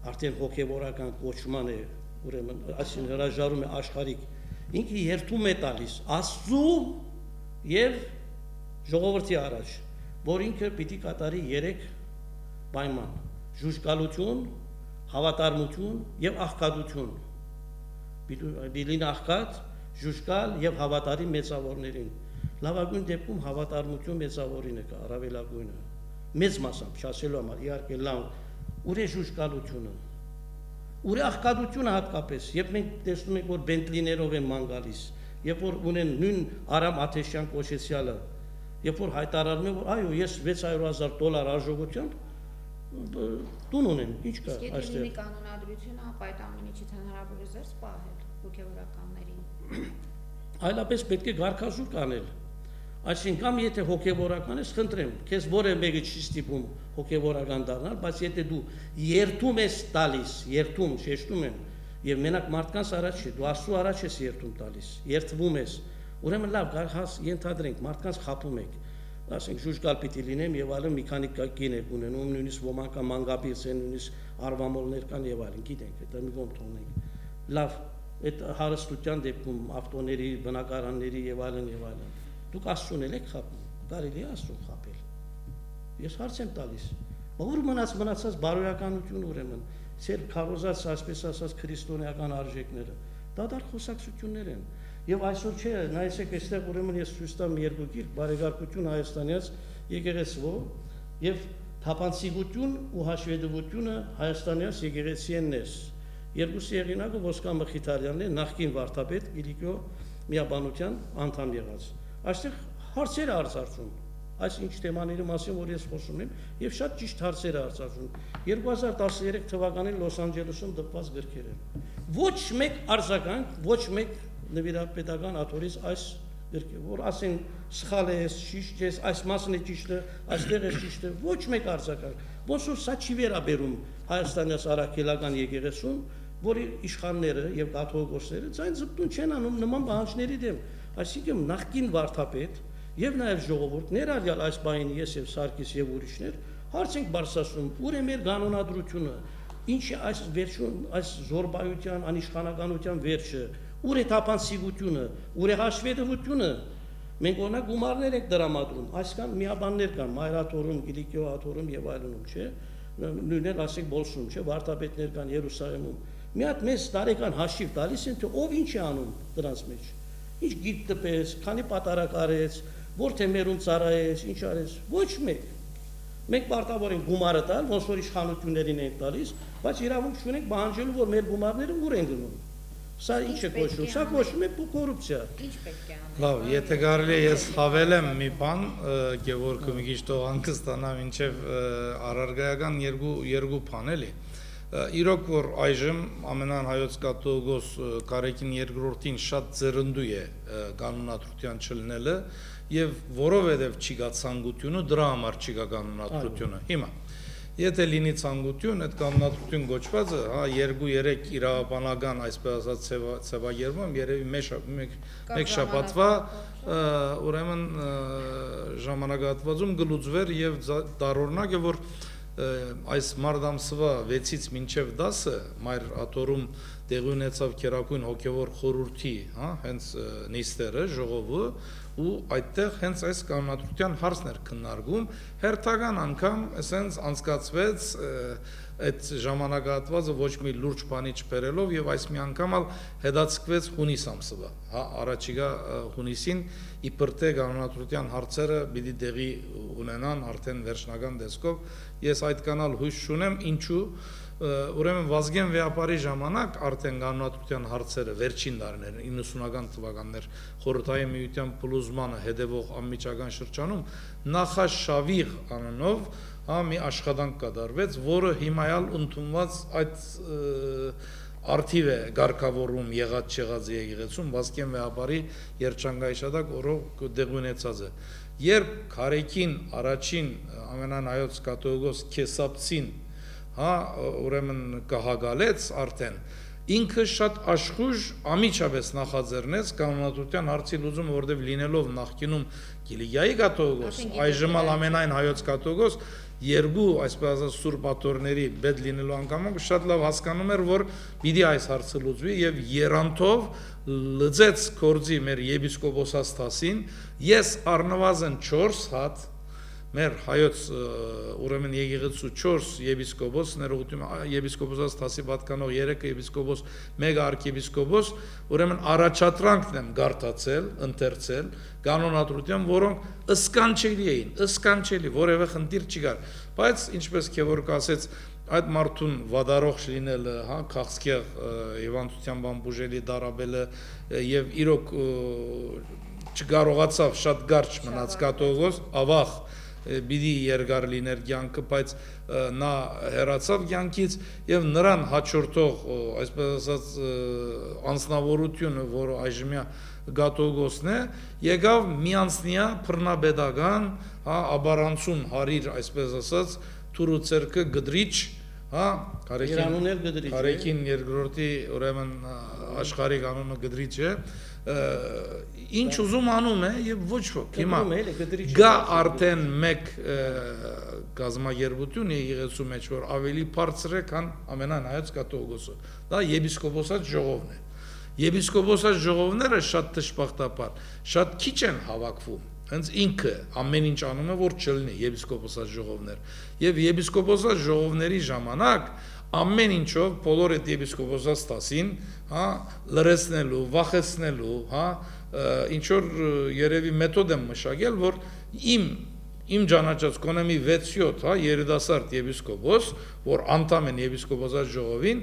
արդեն հոգևորական կոչման է, ուրեմն այսին հրաժարում է աշխարհիկ, ինքը երթում է տալիս Աստծու եւ ժողովրդի առաջ, որ ինքը պիտի կատարի 3 պայման՝ ժուժկալություն, հավատարմություն եւ աղքատություն։ Պիտի լինի աղքատ, ժուժկալ եւ հավատարիմ մեծավորներին։ Լավագույն դեպքում հավատարմություն մեծավորին է կա, առավելագույնը։ Մեծ մասամբ չասելու համար, իհարկե լավ, ուր է ժուժկալությունը։ Ուր է աղքատությունը հատկապես, երբ մենք տեսնում ենք, որ բենտլիներով են ման գալիս, երբ որ ունեն նույն Արամ Աթեշյան կոչեցյալը, երբ որ հայտարարում է, որ այո, ես $600,000 արժողությամբ տուն ունեմ, ինչ կա այստեղ։ Եթե լինի կանոնադրությունը, ապա այդ ամեն ինչից հնարավոր է զերծ պահել հոգևորականներին։ Այլապես պետք է գարկազուր կանել։ Այսինքն կամ եթե հոգևորական ես, խնդրեմ, քեզ որևէ մեկը չի ստիպում հոգևորական դառնալ, բայց եթե դու երթում ես տալիս, երթում, շեշտում եմ, եւ մենակ մարդկանց առաջ չի, դու Աստծո առաջ ես երթում տալիս, երթվում ես, ուրեմն լավ, գարհաս ենթադրենք, մարդկանց խափում եք, ասենք ժուժկալ պիտի լինեմ եւ այլն, մի քանի կին եք ունենում, նույնիսկ ոմանք մանգապից են, նույնիսկ արվամոլներ կան եւ այլն, գիտենք, դա մի կողմ թողնենք։ Լավ, այդ հարստության դեպքում ավտոների, բնակարանների եւ այլն դուք Աստծուն եք խափում, կարելի է Աստծուն խափել։ Ես հարց եմ տալիս, ուր մնացած բարոյականություն ուրեմն, ծեր քարոզած, այսպես ասած, քրիստոնեական արժեքները, դատարկ խոսակցություններ են։ Եվ այսօր չէ, նայեցեք, այստեղ ուրեմն ես ցույց տամ երկու գիրք, բարեկարգություն Հայաստանյաց եկեղեցվո եւ թափանցիկություն ու հաշվետվությունը Հայաստանյաց եկեղեցիեններս։ Երկուսի եղինակը Ոսկա Մխիթարյանն է, նախկին վարդապետ Կիլիկիո միաբանության անդամ եղած։ Այստեղ հարցեր է արձակվում, այս ինչ թեմաների մասին, որ ես խոսում եմ, եւ շատ ճիշտ հարցեր է արձակվում։ 2013 թվականին Լոս Անջելեսում դպված գրքեր են։ Ոչ մեկ արձագանք, ոչ մեկ նվիրապետական աթորից այս գրքը, որ ասեն սխալ է, ճիշտ է, այս մասն է ճիշտը, այստեղ է ճիշտը, ոչ մեկ արձագանք։ Ոնց որ սա չի վերաբերում Հայաստանյաց առաքելական եկեղեցուն, որի իշխանները եւ կաթողիկոսները ցայն զպտուն չեն անում նման բանջների դեմ։ Այսինքն նախկին վարդապետ եւ նաեւ ժողովուրդ ներառյալ այս բանին ես եւ Սարգիս եւ ուրիշներ հարց ենք բարձրացնում, ուր է մեր կանոնադրությունը, ինչ է այս վերջում այս զորբայության, անիշխանականության վերջը, ուր է թափանցիկությունը, ուր է հաշվետվությունը։ Մենք օրինակ գումարներ ենք դրամադրում, այսքան միաբաններ կան, Մայրաթորում, Կիլիկիո աթորում եւ այլնում, չէ՞։ Նույնն էլ ասենք Բոլսում, չէ՞, վարդապետներ կան Երուսաղեմում։ Մի հատ մեծ տարեկան հաշիվ տալիս են, թե ով ինչ է անում դրանց մեջ։ Ինչ գիտ տպեց, քանի պատարակ արեց, որ թեմերում ծառայեց, ինչ արեց, ոչ մեկ։ Մենք պարտավոր ենք գումարը տալ, ոնց որ իշխանություններին ենք տալիս, բայց իրավունք չունենք պահանջելու, որ մեր գումարները ուր են գնում։ Սա ինչ է կոչվում, սա կոչվում է կոռուպցիա։ Ինչ պետք է անել։ Լավ, եթե կարելի է ես հավելեմ մի բան, Գևորգը մի քիչ թող անկստանա մինչև առարգայական երկու բան էլի։ Իրոք որ այժմ ամենան հայոց կաթողիկոս Կարեկին II-ին շատ ձեռնդու է կանոնադրության չլինելը եւ որովհետեւ չի գա ցանկությունը, դրա համար չի գա կանոնադրությունը։ Հիմա Եթե լինի ցանկություն, այդ կանոնադրություն գոչվածը, հա, 2-3 իրավաբանական, այսպես ասած, ցավագերում, երևի մեկ շաբաթվա, ուրեմն ժամանակահատվածում գլուծվեր եւ դառնակ է, որ այս մարտ ամսվա 6-ից մինչև 10-ը մայր աթորում տեղի ունեցավ Քերակույն հոգևոր խորհրդի, հա, հենց նիստերը, ժողովը, ու այդտեղ հենց այս կանոնադրության հարցն էր քննարկում, հերթական անգամ ասենց անցկացվեց այդ ժամանակահատվածը ոչ մի լուրջ բանի չբերելով եւ այս մի անգամ ալ հետաձգվեց հունիս ամսվա, հա, առաջիկա հունիսին իբր թե կանոնադրության հարցերը պիտի տեղի ունենան արդեն վերջնական տեսքով, ես այդ կանալ հույս չունեմ, ինչու ուրեմն Վազգեն վեապարի ժամանակ արդեն կանոնադրության հարցերը վերջին տարիներին 90-ական թվականներ խորհրդային միության փլուզմանը հետևող անմիջական շրջանում նախաշավիղ անունով հա մի աշխատանք կատարվեց, որը հիմայալ ընդունված այդ արդիվ է գարկավորում եղած չեղած եկեղեցում Վազգեն վեապարի երջանկայիշատակ օրոք դեղ ունեցած է, երբ Քարեկին առաջին ամենանայոց կաթողիկոս Քեսապցին հա ուրեմն կհագալեց արդեն ինքը շատ աշխույժ ամիջապես նախաձեռնեց կանոնադրության հարցի լուծումը, որտեղ լինելով նախկինում Կիլիկիայի կաթողիկոս, այժմ ամենայն հայոց կաթողիկոս երկու այսպես ասած սուրբ աթոռների բեդ լինելու անգամ շատ լավ հասկանում էր, որ պիտի այս հարցը լուծվի եւ երանթով լծեց կորձի մեր եպիսկոպոսաստասին, ես առնվազն 4 հատ մեր հայոց ուրեմն եկեղեցու 4 եպիսկոպոս եպիսկոպոսած տասի պատկանող 3 եպիսկոպոս, 1 արքեպիսկոպոս, ուրեմն առաջադրանքն եմ գարտացել, ընթերցել կանոնադրությամբ, որոնք ըսկանչելի էին, ըսկանչելի, որևէ խնդիր չկար, բայց ինչպես Քևորգ ասեց, այդ մարդուն վադարող լինելը, հա, քաղցկեղ հիվանդությամբ անբուժելի դարաբելը եւ իրոք չկարողացավ շատ կարճ մնաց կաթողիկոս, ավաղ պիտի երկար լիներ կյանքը, բայց նա հեռացավ կյանքից եւ նրան հաջորդող, այսպես ասած, անձնավորությունը, որը այժմյա կաթողիկոսն է, եկավ միանձնյա բռնապետական, հա, աբարանցուն հարիր, այսպես ասած, թուրու ցերկը գդրիչ, հա, Կարեկին երկրորդի ուրեմն աշխարհի կանոնը գդրիչ է, ինչ ուզում անում է եւ ոչ ոք հիմա գա արդեն մեկ գազագերբություն եկեղեցու մեջ, որ ավելի բարձր է, քան ամենայն հայոց կաթողիկոսը, դա եպիսկոպոսած ժողովն է, եպիսկոպոսած ժողովները շատ դժբախտաբար շատ քիչ են հավաքվում, հենց ինքը ամեն ինչ անում է, որ չլինի եպիսկոպոսած ժողովներ եւ եպիսկոպոսած ժողովների ժամանակ ամեն ինչով բոլոր այդ եպիսկոպոսած տասին, հա, լրացնելու, վախեցնելու, հա, ինչ որ երևի մեթոդ եմ մշակել, որ իմ ճանաչած կոնե մի 6-7, հա, երիտասարդ եպիսկոպոս, որ անդամ են եպիսկոպոսած ժողովին,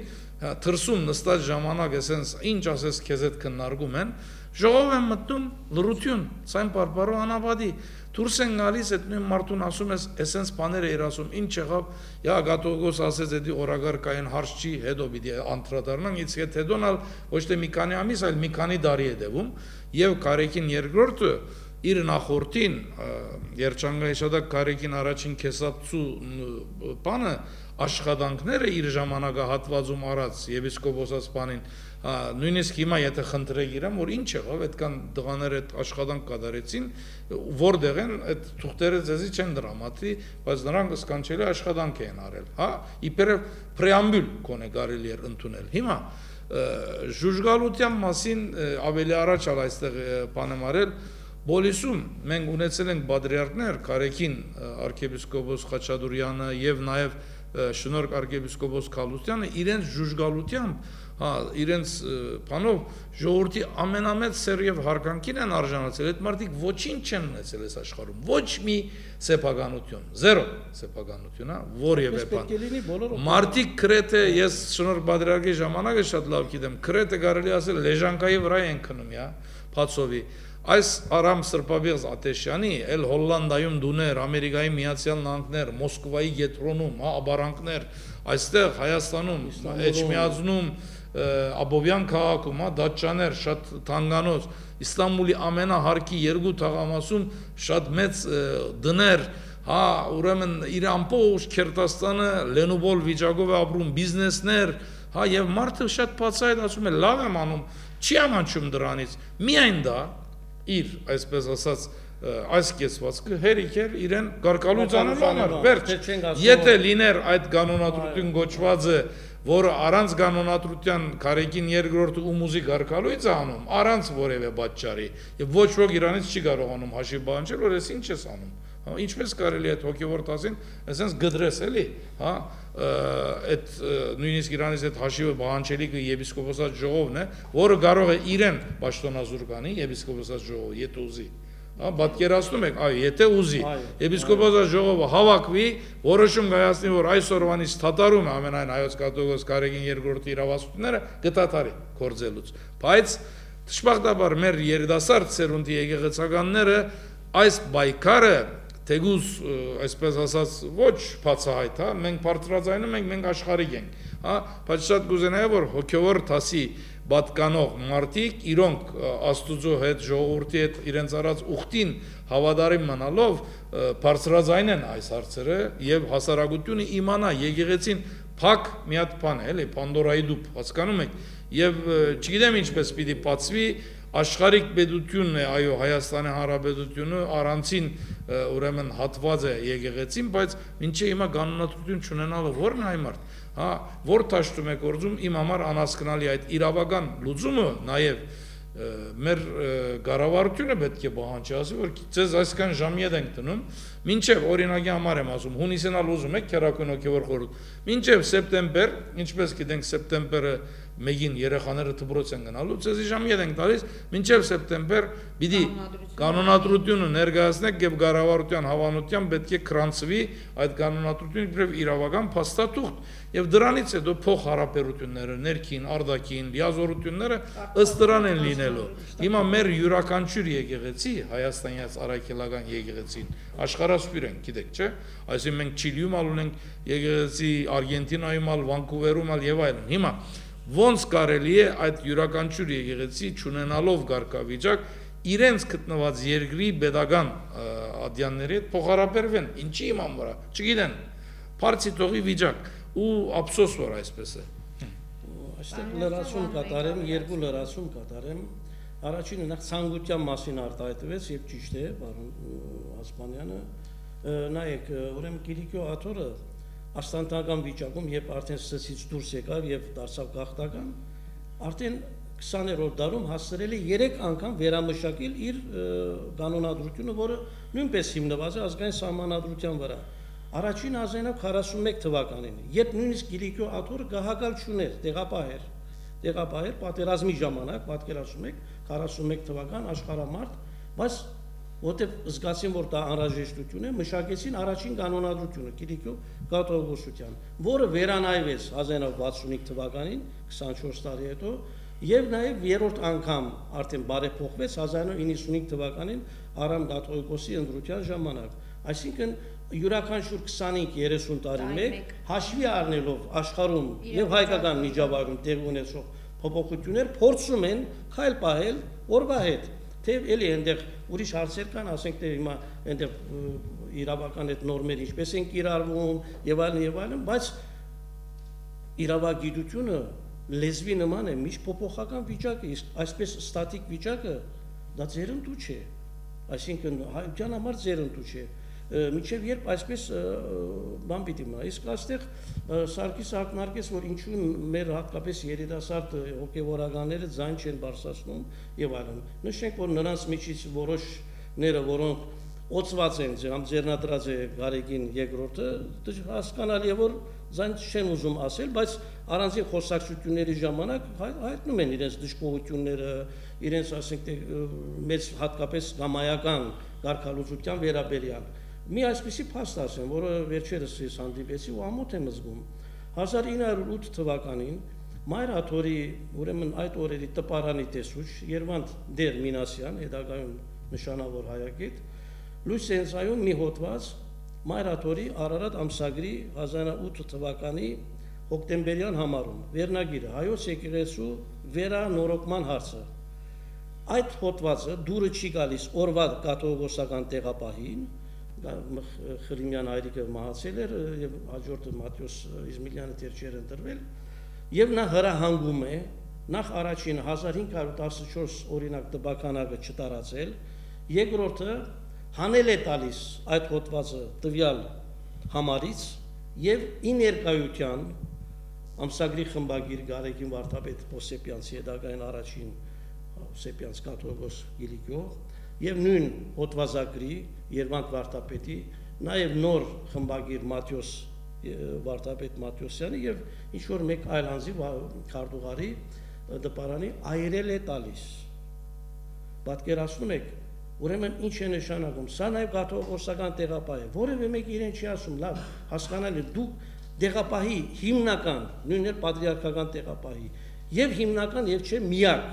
թրսում նստած ժամանակ էսենց ինչ ասես քեզ հետ քննարկում են, ժողով են մտնում լրություն, ցայն բարբարո անաբադի, դուրս են գալիս այդ նույն մարդուն ասում ես, էսենց բաներ էր ասում, ինչ եղավ, յա կաթողիկոս ասեց էդի օրագարկային հարց չի, հետո պիտի անդրադառնանք, իսկ այդ հետոն ալ ոչ թե մի քանի ամիս, այլ մի քանի տարի է տևում, եւ Կարեկին երկրորդը իր նախորդին երջանկայիշատակ Կարեկին առաջին քեսապցու բանը աշխատանքները իր ժամանակահատվածում արած եպիսկոպոսած բանին, նույնիսկ հիմա եթե խնդրեք իրան, որ ինչ եղավ, այդքան դղաներ այդ աշխատանք կատարեցին, որտեղ են այդ թուղթերը ձեզի չեն դրամատի, բայց նրանք սկանչելի աշխատանք են արել, հա, իբրև պրեամբյուլ կոնե կարելի էր ընդունել։ Հիմա ժուժգալության մասին ավելի առաջ ալ այստեղ բան եմ արել, Բոլիսում մենք ունեցել ենք պատրիարքներ, Կարեկին arczepiskopos Խաչատուրյանը եւ նաեւ շնորհք arczepiskopos Քալուստյանը իրենց ժուժգալությամբ, հա, իրենց բանով ժողովրդի ամենամեծ սեր եւ հարգանքին են արժանացել։ Այդ մարդիկ ոչինչ չեն ունեցել այս աշխարհում, ոչ մի սեփականություն, զերո սեփականություն, հա, որևէ բան։ Մարդիկ քրեթե ես շնորհք պատրիարքի ժամանակը շատ լավ գիտեմ, քրեթե կարելի ասել լեժանկայի վրա են քնում, հա, Փացովի։ Այս Արամ Սրբաբեգ Ատեշյանի էլ Հոլանդայում դուներ, Ամերիկայի Միացյալ Նահանգներ, Մոսկվայի գետրոնում, հա, աբարանքներ, այստեղ Հայաստանում, Էջմիածնում, Աբովյան քաղաքում, հա, դատչաներ, շատ թանկանոց, Իստանբուլի ամենահարկի երկու թաղամասում շատ մեծ դներ, հա ուրեմն իր ամբողջ Քերտաստանը լենոբոլ վիճակով է ապրում, բիզնեսներ, հա եւ մարդը շատ բացայտ ասում է լավ եմ անում, չի ամանչում դրանից, միայն դա իր այսպես ասած այս կեսվածքը հերիք էր իրեն գարկալույց անելու համար, վերջ, եթե լիներ այդ կանոնադրություն գոչվածը, որը առանց կանոնադրության Քարեկին երկրորդը ումուզի գարկալույց է անում, առանց որևէ պատճառի, եւ ոչ ոք իրանից չի կարողանում հաշիվ պահանջել, որ ես ինչ ես անում, հա, ինչպես կարելի է այդ հոգևոր տասին, այսպես գդրես էլի, հա, այդ նույնիսկ իրանից այդ հաշիվը պահանջելիքը եպիսկոպոսած ժողովն է, որը կարող է իրեն պաշտոնազուր կանի եպիսկոպոսած ժողովը, եթե ուզի Հա, պատկերացնում եք, այո, եթե ուզի, եպիսկոպոսական ժողովը հավաքվի, որոշում կայացնի, որ այսօրվանից թաթարում է ամենայն հայոց կաթողիկոս Քարեկին երկրորդի իրավասությունները կդադարի գործելուց։ Բայց դժբախտաբար մեր երիտասարդ սերունդի եկեղեցականները այս պայքարը թեգուզ այսպես ասած ոչ բացահայտ, հա, մենք բարձրաձայնում ենք, մենք աշխարհիկ ենք, հա, բայց շատ կուզենայի որ հոգևոր դասի պատկանող մարդիկ իրոնք Աստուծո հետ ժողովրդի հետ իրենց արած ուխտին հավատարիմ մնալով բարձրաձայնեն այս հարցերը եւ հասարակությունը իմանա եկեղեցին փակ մի հատ բան է, էլի Պանդորայի դուփ, հասկանում եք, եւ չգիտեմ ինչպես պիտի բացվի աշխարհիկ պետությունն է, այո, Հայաստանի Հանրապետությունը առանցին ուրեմն հատված է եկեղեցին, բայց ինչի հիմա կանոնադրություն չունենալը ո՞րն է այ մարդ, հա, որ ճաշտում է գործում իմ համար անհասկանալի այդ իրավական լուծումը նաև մեր կառավարությունը պետք է պահանջի, ասի որ ձեզ այսքան ժամի ենք տնում, մինչև օրինակի համար եմ ասում, հունիսենալ ուզում եք քերակույն հոգևոր խորհուրդ, մինչև սեպտեմբեր, ինչպես գիտենք սեպտեմբերը մեկին երեխաները դպրոց են գնալու, ձեզի ժամի ենք տալիս, մինչև սեպտեմբեր պիտի կանոնադրությունը ներկայացնեք եւ կառավարության հավանության պետք է քրանցվի այդ կանոնադրությունը իբրև իրավական փաստաթուղթ եւ դրանից հետո փոխհարաբերությունները, ներքին, արտաքին, լիազորությունները ըստ դրան են լինելու։ Հիմա մեր յուրաքանչյուր եկեղեցի, հայաստանյաց արաքելական եկեղեցին աշխարհասփյուր են, գիտեք, չէ՞։ Այսինքն մենք Չիլիում ունենք եկեղեցի, Արգենտինայում, Վանկուվերում եւ այլն։ Հիմա ոնց կարելի է այդ յուրաքանչյուր եկեղեցի չունենալով կարգավիճակ իրենց գտնված երկրի pedagogan ադյանների հետ փոխհարաբերվեն, ինչի իման վրա, չգիտեն, բարձի տողի վիճակ ու ափսոս որ այսպես է։ Այստեղ լրացում կատարեմ, երկու լրացում կատարեմ։ Առաջինը նախ ցանկության մասին արտահայտվեց եւ ճիշտ է, պարոն Ասպանյանը, նայեք, ուրեմն Կիրիկո Աթոռը աստանտական վիճակում, երբ արդեն սցից դուրս եկավ եւ դարձավ գաղթական, արդեն 20-րդ դարում հասցրել է 3 անգամ վերամշակել իր կանոնադրությունը, որը նույնպես հիմնված է ազգային սահմանադրության վրա։ Առաջին 1941 թվականին, երբ նույնիսկ Կիրիկո Աթոռը գահակալ չուներ, տեղապահեր պատերազմի ժամանակ, պատկերացնում եք, 41 թվական աշխարհամարտ, բայց որտեղ զգացին, որ դա անհրաժեշտություն է, մշակեցին առաջին կանոնադրությունը Կիրիկո կաթողիկոսության, որը վերանայվեց 1965 թվականին, 24 տարի հետո, եւ նաեւ երրորդ անգամ արդեն բարեփոխվեց 1995 թվականին Արամ կաթողիկոսի ընտրության ժամանակ։ Այսինքն յուրաքանչյուր 25-30 տարի մեկ հաշվի առնելով աշխարհում եւ հայկական միջավայրում տեղի ունեցող փոփոխություններ փորձում են քայլ պահել օրվա հետ։ Թե էլի այնտեղ ուրիշ հարցեր կան, ասենք թե հիմա այնտեղ իրավական այդ նորմեր ինչպես են կիրառվում եւ այլն, բայց իրավագիտությունը լեզվի նման է, միշտ փոփոխական վիճակ է, իսկ այսպես ստատիկ վիճակը դա ձերընտու չէ, այսինքն հայության համար ձերընտու չէ, մինչև երբ այսպես բան պիտի մնա, իսկ այստեղ Սարգիսը ակնարկեց, որ ինչու մեր հատկապես երիտասարդ հոգևորականները ձայն չեն բարձրացնում եւ այլն, նշենք, որ նրանց միջից որոշները, որոնք օծված են, ձեռնադրած է Գարեգին երկրորդը, հասկանալի է, որ ձայն չեն ուզում ասել, բայց առանձին խոսակցությունների ժամանակ հայտնում են իրենց դժգոհությունները, իրենց ասենք թե մեծ հատկապես գամայական կարգալուծության վերաբերյալ։ Մի այսպիսի փաստ ասեմ, որը վերջերս ես հանդիպեցի ու ամոթ եմ զգում։ 1908 թվականին Մայր Աթոռի, ուրեմն այդ օրերի տպարանի տեսուչ Երվանդ Դեր Մինասյան, հետագայում նշանավոր հայագետ, լույս է ընծայում մի հոդված Մայր Աթոռի Արարատ ամսագրի 1908 թվականի հոկտեմբերյան համարում, վերնագիրը Հայոց եկեղեցու վերանորոգման հարցը։ Այդ հոդվածը դուրը չի գալիս օրվա կաթողիկոսական տեղապահին, Խրիմյան հայրիկը մահացել էր եւ հաջորդը Մատյոս Իզմիլյանը դեռ չէր ընտրվել եւ նա հրահանգում է նախ առաջին 1514 օրինակ տբականակը չտարածել, երկրորդը հանել է տալիս այդ հոդվածը տվյալ համարից եւ ի ներկայության ամսագրի խմբագիր Գարեգին Վարդապետ Պոսեփյանցի հետագային առաջին Սեփյանց կաթողիկոս Գիլիկյո եւ նույն հոդվածագրի Երվանդ Վարդապետի նաեւ նոր խմբագիր Մատյոս Վարդապետ Մատյոսյանը եւ ինչ որ մեկ այլ անձի քարտուղարի դպարանի այրել է տալիս։ Պատկերացնում եք, ուրեմն ինչ է նշանակում, սա նաեւ կաթողիկոսական տեղապահ է, որևէ մեկ իրեն չի ասում, լավ, հասկանալի դուք տեղապահի հիմնական, նույնն էլ պատրիարքական տեղապահի եւ հիմնական եւ չէ միակ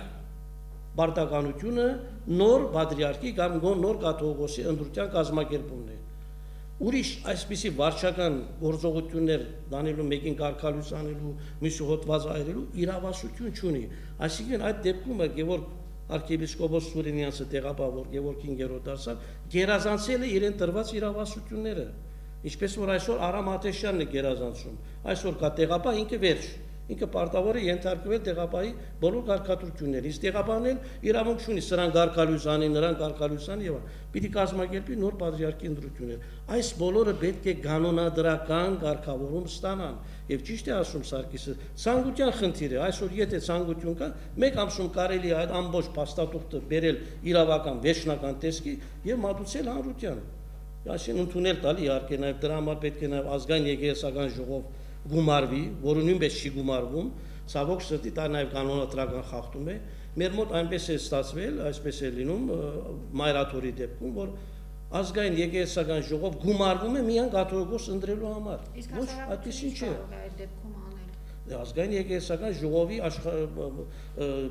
բարտականությունը նոր պատրիարքի կամ նոր կաթողիկոսի ընդրության կազմակերպումն է։ Ուրիշ այսպիսի վարչական գործողություններ դանելու, մեկին կարգալույս անելու, մյուսը հոդված այրելու իրավասություն չունի։ Այսինքն այդ դեպքում Գևորգ arciepiskopos Սուրինյանցը տեղապահ Գևորգ 5-րդ դարսավ գերազանցել է իրեն տրված իրավասությունները։ Ինչպես որ այսօր Արամ Ատեշյանն է գերազանցում։ Այսօր կա տեղապահ, ինքը վերջ, ինքը պարտավոր է ենթարկվել տեղապահի բոլոր կարգադրություններին։ Իսկ տեղապահն էլ իրավունք չունի սրան կարգալույս անի, նրան կարգալույս անի եւ պիտի կազմակերպի նոր պատրիարքի ընտրություններ։ Այս բոլորը պետք է կանոնադրական կարգավորում ստանան։ Եվ ճիշտ է ասում Սարգիսը, ցանկության խնդիր է, այսօր եթե ցանկություն կա, մեկ ամսում կարելի է այդ ամբողջ փաստաթուղթը բերել իրավական վերջնական տեսքի եւ մատուցել հանրության։ Այսինքն ընդունել տալ իհարկե նաեւ դրա համար պետք է նաեւ ազգային եկեղեցական ժողով գումարվի, որը նույնպես չի գումարվում, ցավոք սրտի դա նաեւ կանոնադրական խախտում է։ Մեր մոտ այնպես է ստացվել, այսպես է լինում մայրաթորի դեպքում, որ ազգային եկեղեցական ժողով գումարվում է միայն կաթողիկոս ընտրելու համար։ Ոչ, այդպեսին չէ։ Այդ դեպքում անել։ Ազգային եկեղեցական ժողովի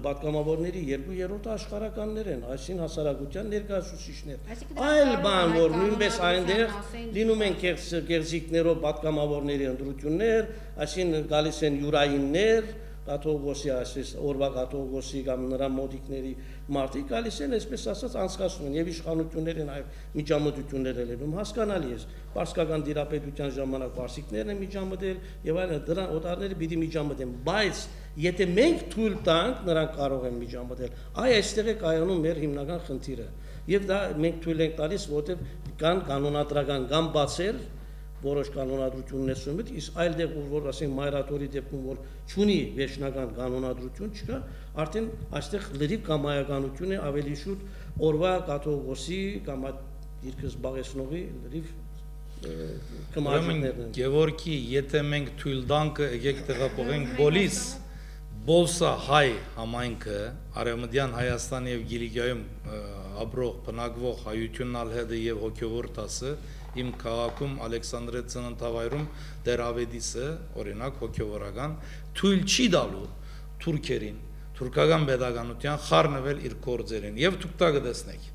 պատգամավորների 2/3 աշխարհականներ են, այսին հասարակության ներկայացուցիչներ։ Այլ բան, որ նույնպես այնտեղ լինում են կեղծիքներով պատգամավորների ընտրություններ, այսին գալիս են յուրայիններ, կաթողիկոսի այսպես օրվա կաթողիկոսի կամ նրա մոդիկների մարդիկ գալիս են, այսպես ասած անցկացնում են եւ իշխանությունները նաեւ միջամտություններ ելնում, հասկանալի է։ Պարսկական դիրապետության ժամանակ պարսիկներն են միջամտել եւ այլն, դրա օտարները պիտի միջամտեն, բայց եթե մենք թույլ տանք, նրանք կարող են միջամտել։ Այստեղ է կայանում մեր հիմնական խնդիրը։ Եվ դա մենք թույլ ենք տալիս, որովհետեւ կան կանոնադրական կամ բացեր որոշ կանոնադրություններ սումիտ, իսկ այլ դեպք որ ասենք մայրաթորի դեպքում որ չունի վերջնական կանոնադրություն չկա, արդեն այստեղ լրիվ կամայականություն է ավելի շուտ օրվա կաթողիկոսի կամ այդ դիրքը զբաղեցնողի լրիվ կմաճներն են։ Գևորգի, եթե մենք թույլ տանք եկեք տեղափոխենք բոլիս Բոլսա հայ համայնքը Արևմտյան Հայաստանի եւ Գիլիկիայում ապրող բնակվող հայությունն ալհեդը եւ հոգեվոր տասը իմ քաղաքում Ալեքսանդրետ ծննդավայրում Տեր Ավետիսը օրինակ հոգեվորական թույլ չի տալու թուրքերին թուրքական pedagogical խառնվել իր գործերին եւ դուք դա կտեսնեք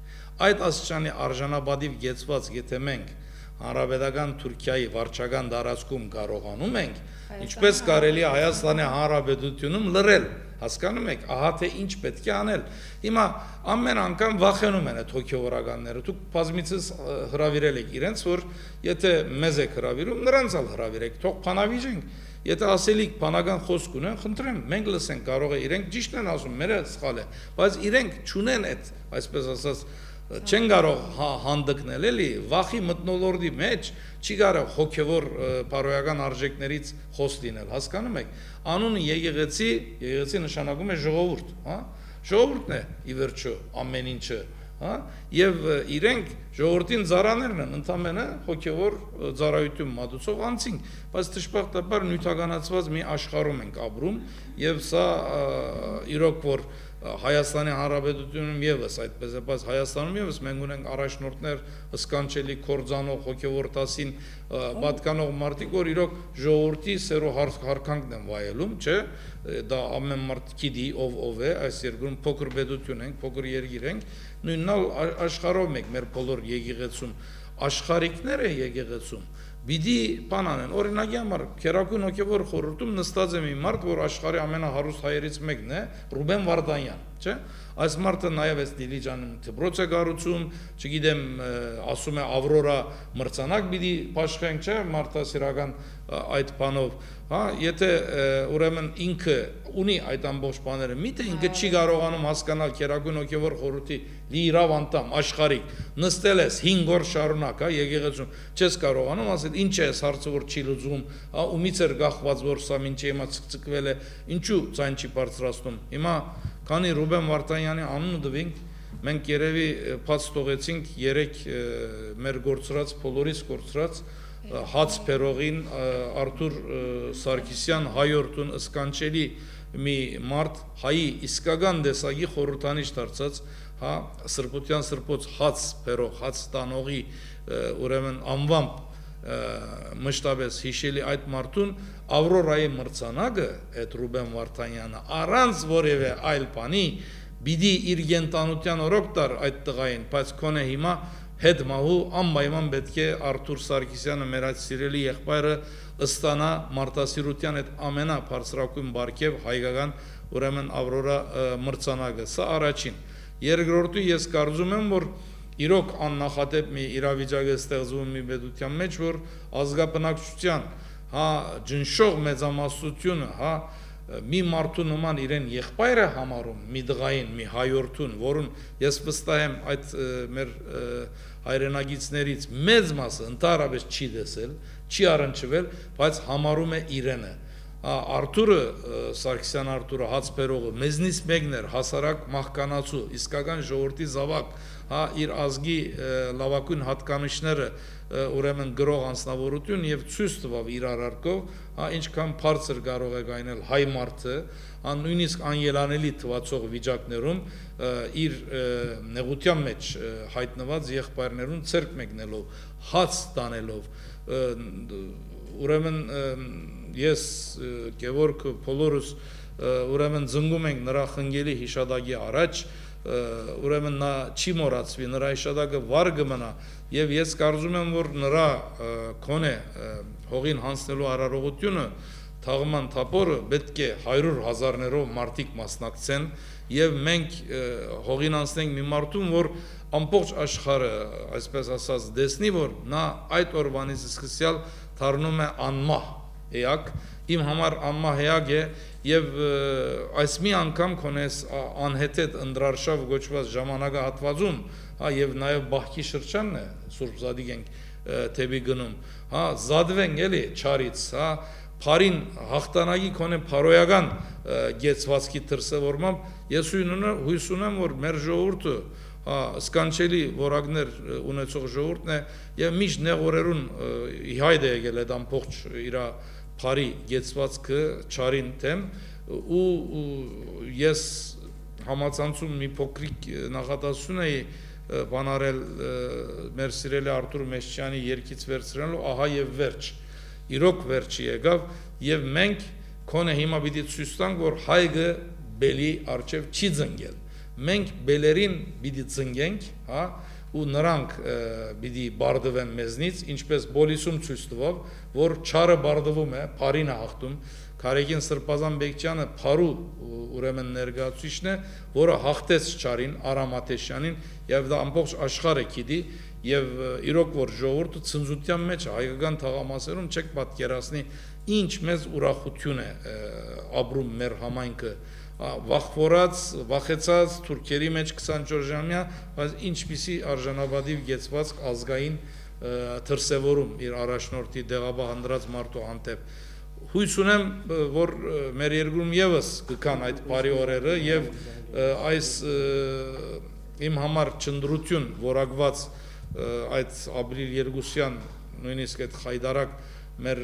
այդ աստիճանի արժանապատիվ գեցված եթե մենք Հանրապետական Թուրքիայի վարչական տարածքում կարողանում ենք ինչպես կարելի է Հայաստանի Հանրապետությունում լրել հասկանում եք ահա թե ինչ պետք է անել հիմա ամեն անգամ վախենում են այդ հոգեվորականները դուք բազմիցս հրավիրել եք իրենց որ եթե մեզ եք հրավիրում նրանց ալ հրավիրեք թող փանավիժենք եթե ասելիք բանական խոսք ունեն խնդրեմ մենք լսենք կարող է իրենք ճիշտ են ասում մերը սխալ է բայց իրենք չունեն այդ այսպես ասած չեն կարող հանդգնել էլի վախի մտնոլորտի մեջ չի կարող հոգևոր բարոյական արժեքներից խոս լինել հասկանում եք անունը եկեղեցի նշանակում է ժողովուրդ հա ժողովուրդն է ի վերջո ամեն ինչը հա եւ իրենք ժողովրդին ծառաներն են ընդամենը հոգևոր ծառայություն մատուցող անձինք բայց դժբախտաբար նյութականացված մի աշխարհում ենք ապրում եւ սա իրոք որ Հայաստանի Հանրապետությունում եւս այդպես է, բայց Հայաստանում եւս մենք ունենք առաջնորդներ հսկանչելի կորձանող հոգևոր տասին պատկանող մարդիկ, որ իրոք ժողովրդի սերո հարկանքն են վայելում, չէ, դա ամեն մարդ գիտի ով է, այս երկրում փոքր պետություն ենք, փոքր երկիր ենք, նույնն աշխարհում ենք մեր բոլոր եկեղեցում, աշխարհիկները եկեղեցում Բիդի բան անեն, օրինակի համար քերակույն հոգևոր խորհրդում նստած է մի մարդ, որ աշխարհի ամենահարուստ հայերից մեկն է, Ռուբեն Վարդանյան։ չէ՞։ Այս մարդը նաև այս Դիլիջանում դպրոց է կառուցում, չգիտեմ, ասում է Ավրորա մրցանակ պիտի փաշխենք, չէ՞, մարդասիրական այդ բանով, հա, եթե ուրեմն ինքը ունի այդ ամբողջ բաները, միթե ինքը չի կարողանում հասկանալ Գերագույն հոգևոր խորհրդի լիիրավ անդամ աշխարհիկ, նստել ես 5 օր շարունակ, հա, եկեղեցում, չես կարողանում ասել ինչ է այս հարցը որ չի լուծվում, հա, ումից էր գախված որ սա մինչև հիմա ցկցկվել է, ինչու ցայն չի բարձրացնում։ Հիմա քանի Ռուբեն Վարդանյանի անունը դվինք, մենք երևի բաց թողեցինք 3 մեր գործրած, բոլորիս գործրած հաց փերողին Արթուր Սարգսյան հայորդուն ըսկանչելի մի մարդ հայի իսկական դեսագի խորհրդանիշ դարձած, հա, սրբության սրբոց հաց փերող, հաց տանողի ուրեմն անվամբ մշտապես հիշելի այդ մարդուն Ավրորայի մրցանակը այդ Ռուբեն Վարդանյանը առանց որևէ այլ բանի պիտի իր գենտանության օրոք տար այդ տղային, բայց քոնե հիմա հետ մահու անպայման պետք է Արթուր Սարգսյանը մեր այդ սիրելի եղբայրը ըստանա մարդասիրության այդ ամենաբարձրակույն բարգև հայկական ուրեմն Ավրորա մրցանակը, սա առաջին։ Երկրորդը ես կարծում եմ, որ իրոք աննախադեպ մի իրավիճակ է ստեղծվում մի պետության մեջ, որ ազգաբնակչության, հա, ջնշող մեծամասնությունը, հա, մի մարդու նման իրեն եղբայրը համարում, մի դղային, մի հայորդուն, որուն ես վստահ եմ այդ մեր հայրենագիցներից մեծ մասը ընդհանրապես չի տեսել, չի առնչվել, բայց համարում է իրենը։ Արթուրը Սարգսյան Արթուրը հացբերողը մեզնից մեկն էր, հասարակ մահկանացու, իսկական ժողովրդի զավակ, հա, իր ազգի լավագույն հատկանիշները ուրեմն գրող անձնավորություն եւ ցույց տվավ իր արարքով, հա, ինչքան բարձր կարող է գայնել հայ մարդը, հա, նույնիսկ անելանելի թվացող վիճակներում իր նեղության մեջ հայտնված եղբայրներուն ցերկ մեկնելով, հաց տանելով, ուրեմն ես Գևորգ բոլորս ուրեմն զնգում ենք նրա խնգելի հիշադակի առաջ, ուրեմն նա չի մոռացվի, նրա հիշադակը վառ կմնա եւ ես կարծում եմ որ նրա քոնե հողին հանձնելու արարողությունը թաղման թափորը պետք է 100,000-ներով մարդիկ մասնակցեն եւ մենք հողին անցնենք մի մարդուն որ ամբողջ աշխարհը այսպես ասած դեսնի որ նա այդ օրվանից սկսյալ դառնում է անմահ էակ, իմ համար անմահ էակ է եւ այս մի անգամ քոնես անհեթեթ ընդրարշավ գոչված ժամանակահատվածում, հա, եւ նաեւ բախքի շրջանն է Սուրբ Զադիգենք թեպի գնում, հա, զադվենք էլի չարից, հա, Փարին հաղթանակի քոնե փարոյական գեցվածքի դրսևորմամբ ես հույս ունեմ որ մեր ժողովուրդը սկանչելի որակներ ունեցող ժողովուրդն է եւ միշտ նեղորերուն հայտ է եկել այդ ամբողջ իր Փարի գեցվածքը չարին թեմ ու ես համացանցում մի փոքրիկ նախադասություն էի բանարել մեր սիրելի Արթուր Մեշչյանի երկից վերցրելու ահա եւ վերջ իրոք վերջի եկավ եւ մենք քոնե հիմա պիտի ցույց տանք որ հայը բելի արչեւ չի ծնգել մենք բելերին պիտի ծնգենք հա ու նրանք պիտի բարդվեն մեզնից ինչպես բոլիսում ցույց տվավ որ չարը բարդվում է Փարին է հաղթում Քարեգին Սրբազան Բեկչյանը Փարու ուրեմն ներկայացուցիչն է որը հաղթեց չարին Արամ Աթեշյանին եւ դա ամբողջ աշխարհը գիտի եւ իրոք որ ժողովուրդը ցնծության մեջ հայկական թաղամասերում չեք պատկերացնի ինչ մեծ ուրախություն է ապրում մեր համայնքը վախվորած վախեցած թուրքերի մեջ 24 ժամյա բայց ինչպիսի արժանապատիվ գեցվածք ազգային դրսևորում իր առաջնորդի դեղաբահ հանդրած մարդու հանդեպ հույս ունեմ որ մեր երկրում եւս կգան այդ բարի օրերը եւ այս իմ համար ճնդրություն որակված այդ ապրիլ 2-յան նույնիսկ այդ խայդարակ մեր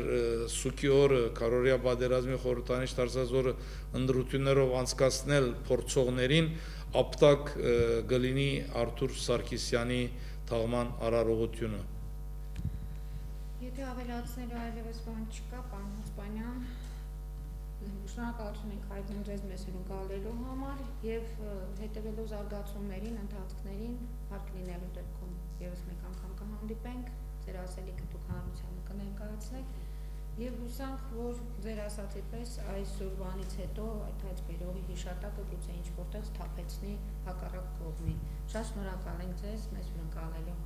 սուքի օրը Կարորիա պատերազմի խորհրդանիշ դարձած օրը ընդրություններով անցկացնել փորձողներին ապտակ գլինի Արթուր Սարգսյանի թաղման արարողությունը Եթե ավելացնելու այլևս բան չկա, պարոն Հոսպանյան, շնորհակալություն ենք հայտնում ձեզ մեզ հյուրին գալելու համար եւ հետեւելով զարգացումներին, ընթացքներին, հարկ լինելու դեպքում եւս մեկ անգամ կհանդիպենք, ձեր ասելիքը դուք հանրությանը կներկայացնեք Եվ հուսանք, որ ձեր ասացի պես այսօրվանից հետո այդ հայցբերողի հիշատակը գուցե ինչ-որտեղ սթափեցնի հակառակ կողմի։ Շատ շնորհակալ ենք ձեզ մեզ հյուրընկալելու